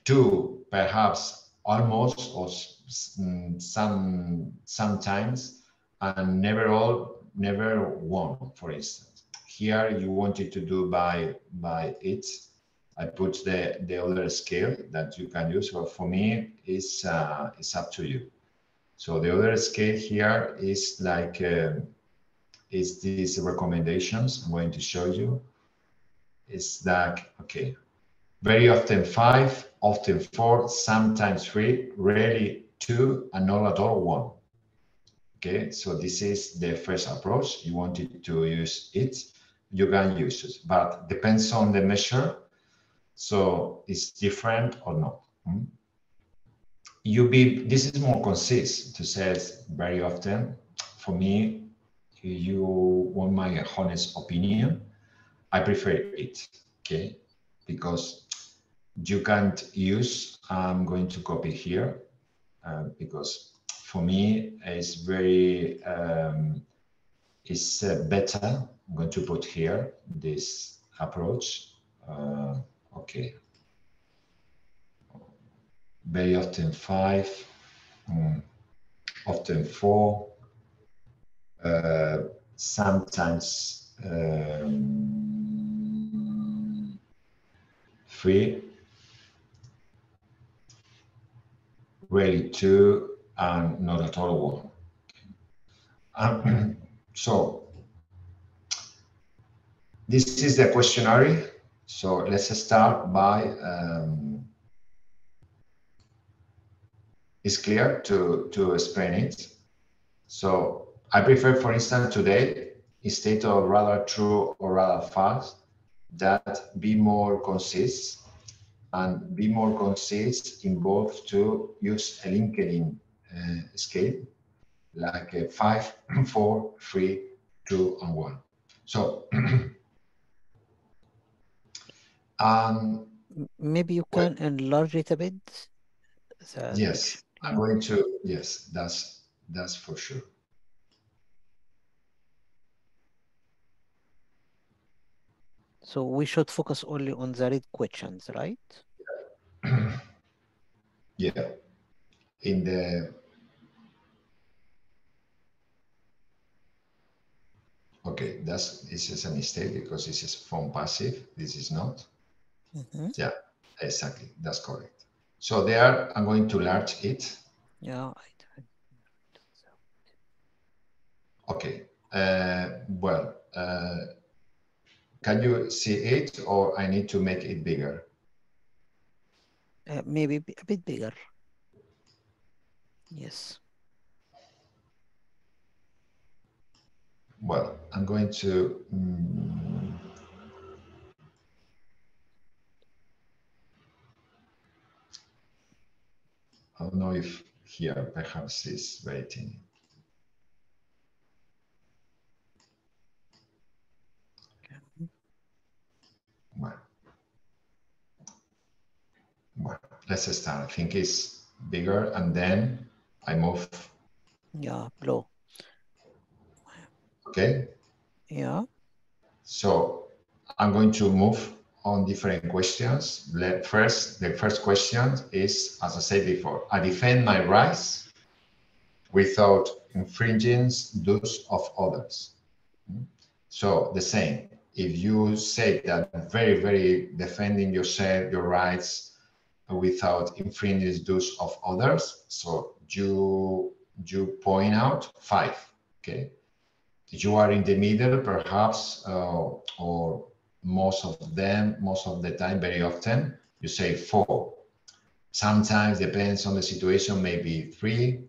2 perhaps almost or sometimes, and never 1, for instance. Here you wanted to do by it. I put the other scale that you can use. Well, for me, it's up to you. So the other scale here is like is these recommendations I'm going to show you. It's like, okay, very often 5, often 4, sometimes 3, rarely 2, and not at all 1. Okay, so this is the first approach. You wanted to use it, you can use it, but depends on the measure. So it's different or not. This is more concise to say very often. For me, you want my honest opinion, I prefer it, okay? Because you can't use, I'm going to copy here, because for me, it's very, it's better. I'm going to put here this approach. Okay. Very often 5, often 4, sometimes 3, rarely 2, and not at all 1. So this is the questionnaire. So let's start by, it's clear to explain it. So I prefer, for instance, today, instead of rather true or rather false, that be more concise. And be more concise involves to use a LinkedIn scale, like a 5, 4, 3, 2, and 1. So maybe you can enlarge it a bit. Yes, I'm going to. Yes, that's for sure. So we should focus only on the red questions, right? Yeah. In the okay, this is a mistake because this is form passive. This is not. Yeah, exactly. That's correct. So there, I'm going to enlarge it. Yeah. Okay. Well, can you see it, or I need to make it bigger? Maybe a bit bigger. Yes. Well, I'm going to. I don't know if here perhaps is very tiny. Well, let's start. I think it's bigger, and then I move. Yeah, below. Okay. Yeah. So I'm going to move on different questions. The first question is, as I said before, I defend my rights without infringing those of others. So the same, if you say that very defending yourself, your rights without infringing those of others, so you point out 5, okay? You are in the middle, perhaps, or most of the time, very often, you say 4. Sometimes, depends on the situation, maybe 3.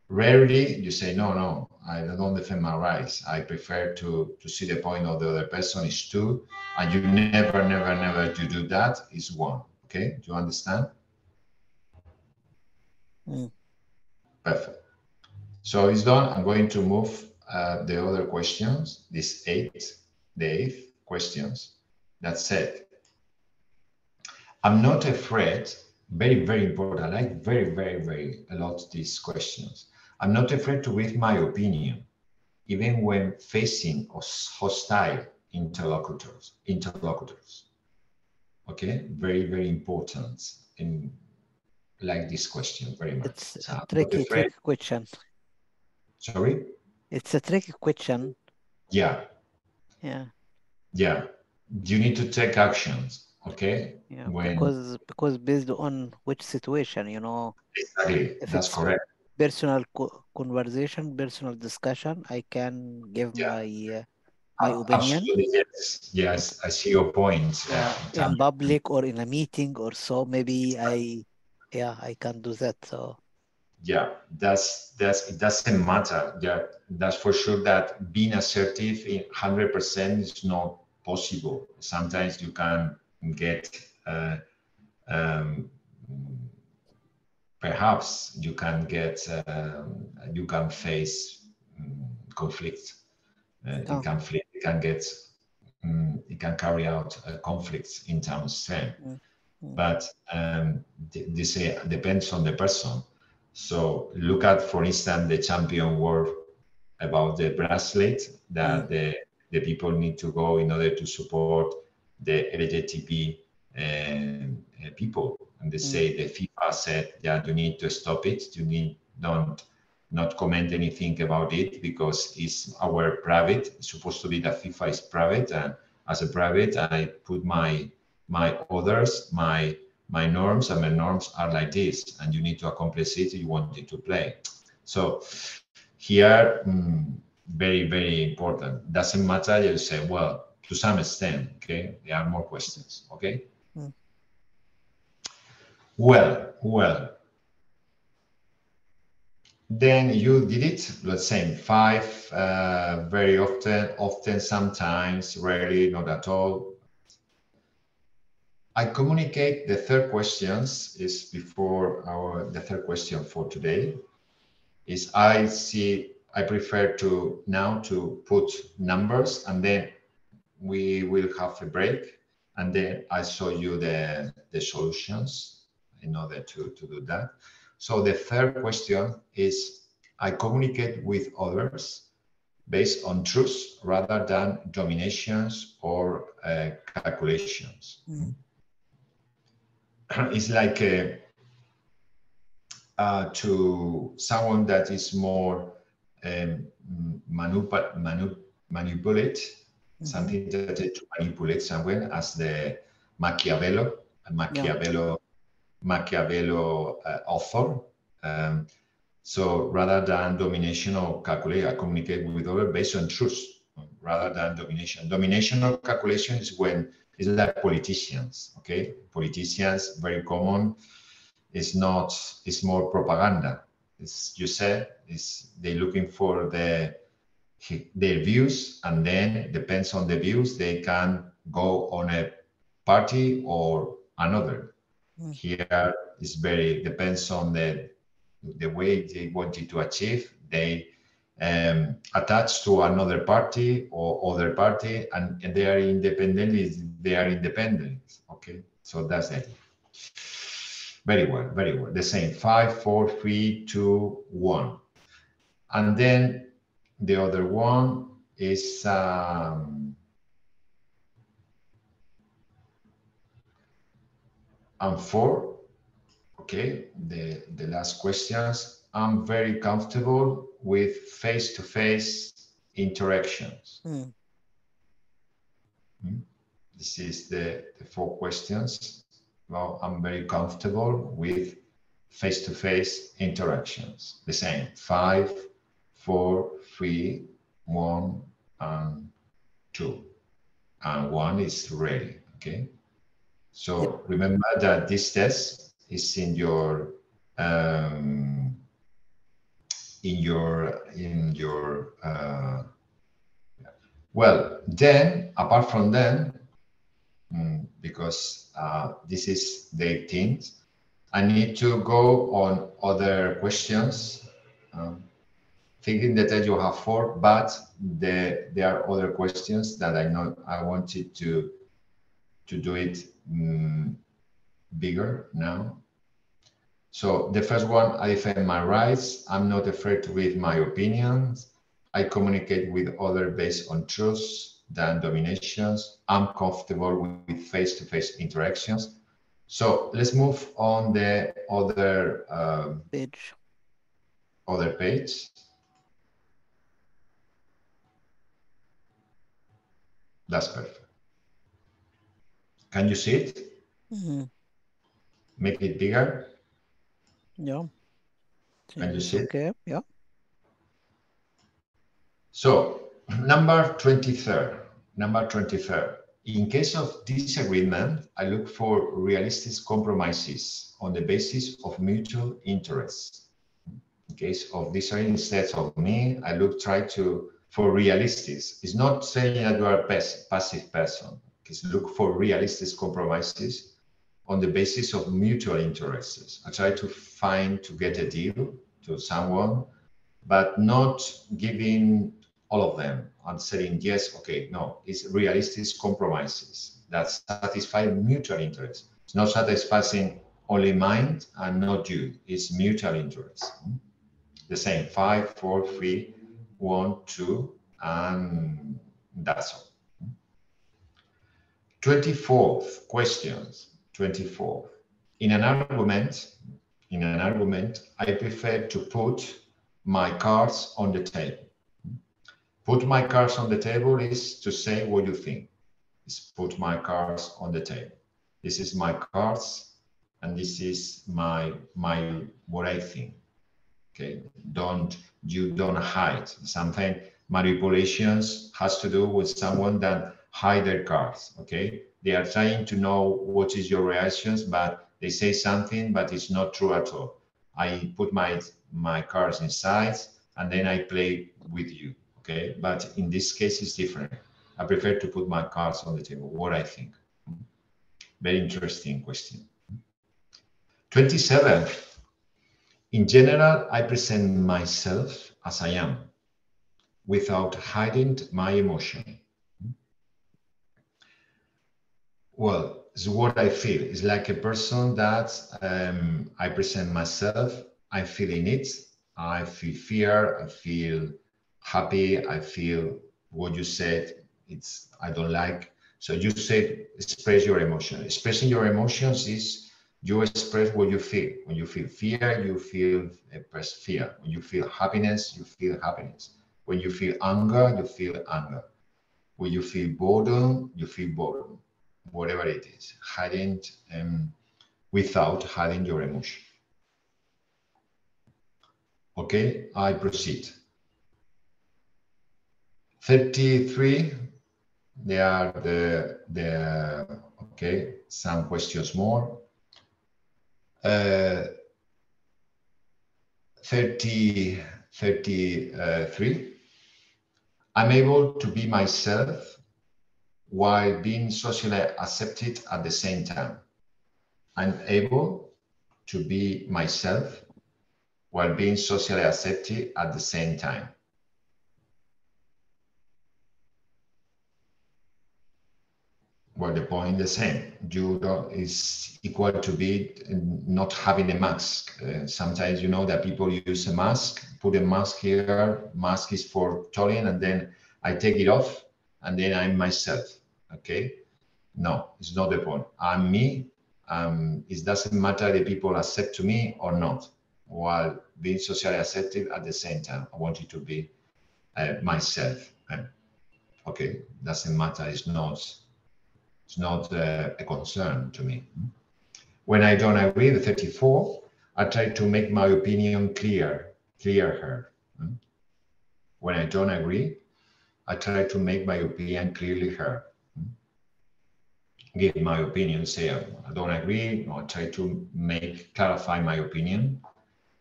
Rarely, you say, no, I don't defend my rights. I prefer to see the point of the other person is 2. And you never to do that is 1. Okay, do you understand? Perfect. So it's done. I'm going to move the other questions, these 8, the 8th questions. That's it. I'm not afraid, very important. I like very a lot these questions. I'm not afraid to give my opinion, even when facing hostile interlocutors. Okay, very important. In like this question very much. It's So a I'm not tricky afraid. question. Sorry? It's a tricky question. Yeah. Yeah. Yeah. You need to take actions. Okay. Yeah. When Because based on which situation, you know, exactly, if that's it's correct. personal conversation, personal discussion, I can give Yeah. my opinion. Absolutely, yes. I see your point. Yeah, in public or in a meeting or so, maybe I can do that. So Yeah, it doesn't matter. Yeah, that's for sure that being assertive in 100% is not possible. Sometimes you can get, um, perhaps you can get, you can face conflict. It can get, it can carry out conflicts in terms of but this depends on the person. So look at, for instance, the champion war about the bracelet that the people need to go in order to support the LGTB people. And they say the FIFA said, yeah, you need to stop it. You need don't not comment anything about it because it's our private. It's supposed to be that FIFA is private, and as a private, I put my orders, my norms, and my norms are like this, and you need to accomplish it. You want it to play. So here, very important. Doesn't matter. You say, well, to some extent, okay. There are more questions, okay. Well. Then you did it. Let's say 5. Very often, sometimes, rarely, not at all. I communicate. The third questions is before the third question for today is I prefer to now to put numbers, and then we will have a break, and then I show you the solutions in order to do that. So the third question is, I communicate with others based on truth rather than dominations or calculations. It's like to someone that is more manipulate, something that to manipulate someone, as the Machiavello author. So rather than domination or calculate, I communicate with others based on truth rather than domination. Domination or calculation is when it's like politicians. Okay, politicians, very common. It's not. It's more propaganda. It's, you said, they're looking for their views, and then depends on the views they can go on a party or another. Here is very depends on the way they wanted to achieve. They attach to another party or other party, and they are independent. Okay, so that's it. Very well, very well. The same, 5, 4, 3, 2, 1. And then the other one is and 4. Okay, the last questions. I'm very comfortable with face-to-face interactions. This is the 4 questions. Well, I'm very comfortable with face-to-face interactions. The same, 5, 4, 3, 1, and 2. And 1 is ready, okay? So remember that this test is in your well, then apart from them, because this is the 18th, I need to go on other questions, thinking that you have 4, but there are other questions that I know I wanted to do it bigger now. So the first one, I defend my rights. I'm not afraid to give my opinions. I communicate with others based on truths than dominations. I'm comfortable with face-to-face interactions. So let's move on the other page. Other page. That's perfect. Can you see it? Make it bigger. Yeah. Can you see it? Okay. Yeah. So number 23rd. Number 23rd. In case of disagreement, I look for realistic compromises on the basis of mutual interests. In case of disagreement, instead of me, I try for realistic. It's not saying that you are a passive person. It's look for realistic compromises on the basis of mutual interests. I try to get a deal to someone, but not giving all of them and saying yes, okay, no, it's realistic compromises that satisfy mutual interest. It's not satisfying only mine and not you, it's mutual interest. The same, 5, 4, 3, 1, 2, and that's all. 24th questions, 24th. In an argument, I prefer to put my cards on the table. Put my cards on the table is to say what you think. Is put my cards on the table. This is my cards, and this is my what I think. Okay, you don't hide something. Manipulations has to do with someone that hide their cards. Okay, they are trying to know what is your reactions, but they say something, but it's not true at all. I put my cards inside, and then I play with you. Okay, but in this case, it's different. I prefer to put my cards on the table, what I think. Very interesting question. 27th. In general, I present myself as I am, without hiding my emotion. Well, it's what I feel. It's like a person that I present myself, I'm feeling it. I feel fear, I feel happy, I feel what you said, I don't like. So you said express your emotion. Expressing your emotions is you express what you feel. When you feel fear, you feel fear. When you feel happiness, you feel happiness. When you feel anger, you feel anger. When you feel boredom, you feel boredom. Whatever it is, hiding without hiding your emotion. Okay, I proceed. 33. They are okay, some questions more. 33. I'm able to be myself while being socially accepted at the same time. I'm able to be myself while being socially accepted at the same time. Well, the point is the same. You don't, is equal to be not having a mask. Sometimes you know that people use a mask, put a mask here, mask is for talking, and then I take it off, and then I'm myself, okay? No, it's not the point. I'm me. It doesn't matter if people accept to me or not, while being socially accepted at the same time. I want it to be myself. Okay, doesn't matter. It's not a concern to me. When I don't agree, the 34, I try to make my opinion clearer. When I don't agree, I try to make my opinion clearly heard. Give my opinion, say I don't agree, or try to clarify my opinion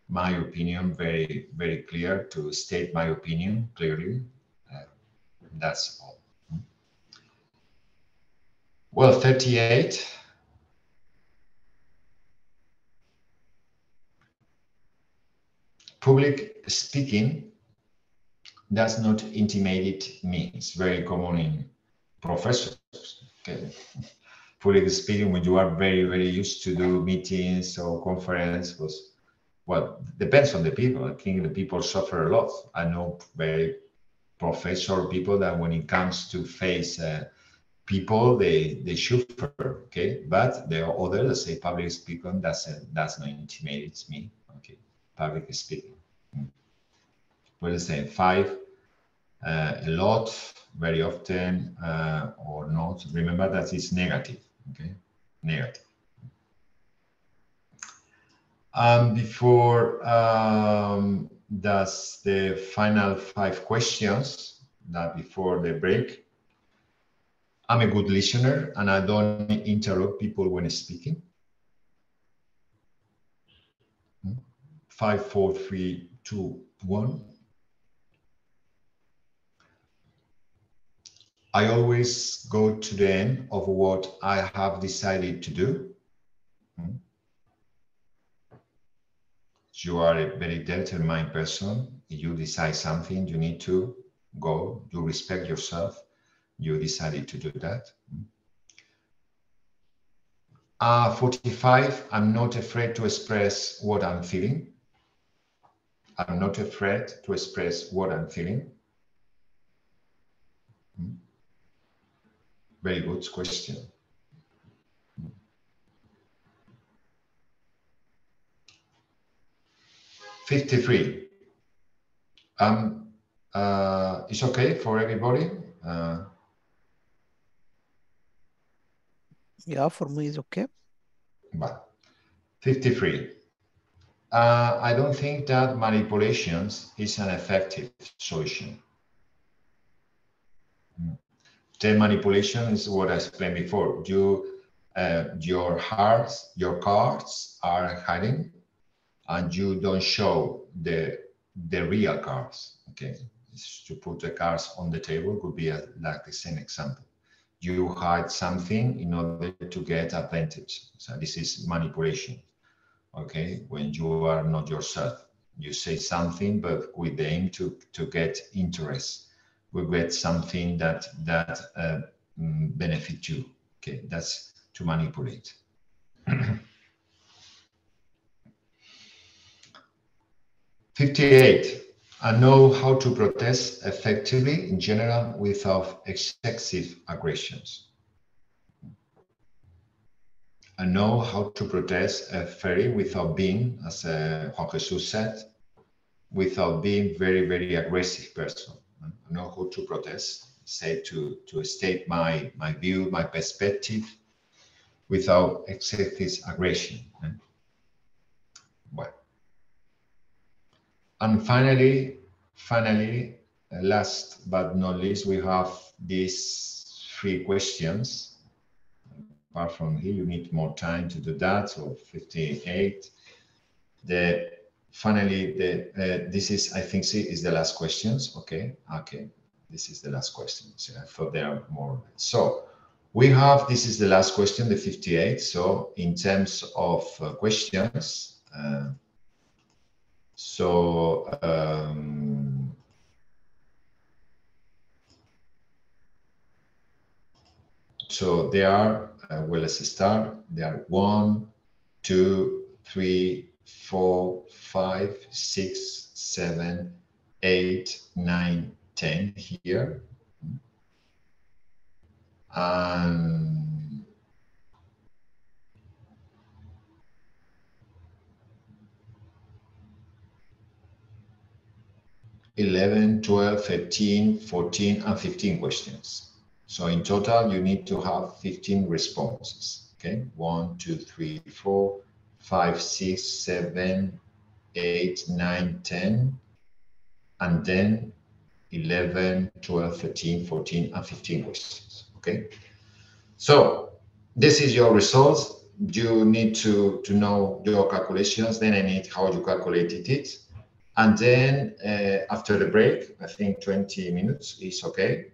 very, very clear, to state my opinion clearly. That's all. Well, 38. Public speaking does not intimidate me. It's very common in professors. Okay. Public speaking, when you are very, very used to do meetings or conferences, well, depends on the people. I think the people suffer a lot. I know very professor people that when it comes to face people, they suffer, okay? But there are others that say public speaking does not intimidate me, okay? Public speaking. Well, say 5, a lot, very often, or not. Remember that it's negative, okay? Negative. Before that's the final 5 questions that before the break. I'm a good listener and I don't interrupt people when speaking. 5, 4, 3, 2, 1. I always go to the end of what I have decided to do. You are a very determined person. If you decide something, you need to go. You respect yourself. You decided to do that. 45, I'm not afraid to express what I'm feeling. I'm not afraid to express what I'm feeling. Very good question. '53. It's okay for everybody. Yeah, for me it's okay. But 53. I don't think that manipulations is an effective solution. The manipulation is what I explained before. Your cards are hiding, and you don't show the real cards. Okay, to put the cards on the table could be like the same example. You hide something in order to get advantage. So this is manipulation. Okay, when you are not yourself, you say something, but with the aim to get interest. We get something that benefit you. Okay, that's to manipulate. 58. I know how to protest effectively in general without excessive aggressions. I know how to protest fairly without being, as Juan Jesus said, without being very, very aggressive person. I know how to protest, say to state my view, my perspective, without excessive aggression. Well, and finally, last but not least, we have these 3 questions. Apart from here, you need more time to do that. So 58. Finally, this is, I think, is the last questions. Okay. This is the last question. So I thought there are more. So we have, this is the last question, the 58. So in terms of questions, So they are, well, let's start. They are 1, 2, 3, 4, 5, 6, 7, 8, 9, 10 here. And 11, 12, 13, 14, and 15 questions. So in total, you need to have 15 responses. Okay, 1, 2, 3, 4, 5, 6, 7, 8, 9, 10, and then 11, 12, 13, 14, and 15 questions. Okay, so this is your results. You need to know your calculations. Then I need how you calculated it. And then after the break, I think 20 minutes is okay.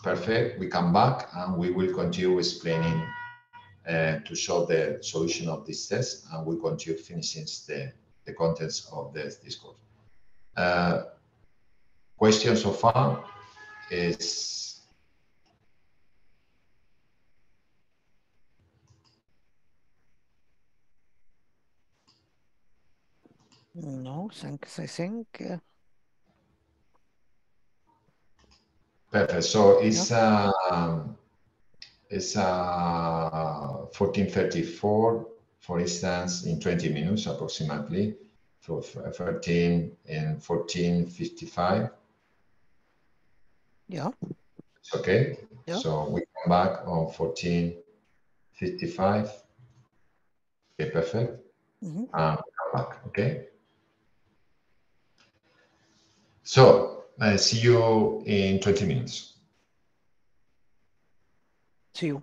Perfect. We come back and we will continue explaining to show the solution of this test, and we continue finishing the contents of this course. Question so far is No, thanks, I think. perfect. So it's 14:34, for instance, in 20 minutes approximately, for 13 and 14:55. Yeah. It's okay. Yeah. So we come back on 14:55. Okay, perfect. Mm-hmm. And we come back. Okay. So see you in 20 minutes. See you.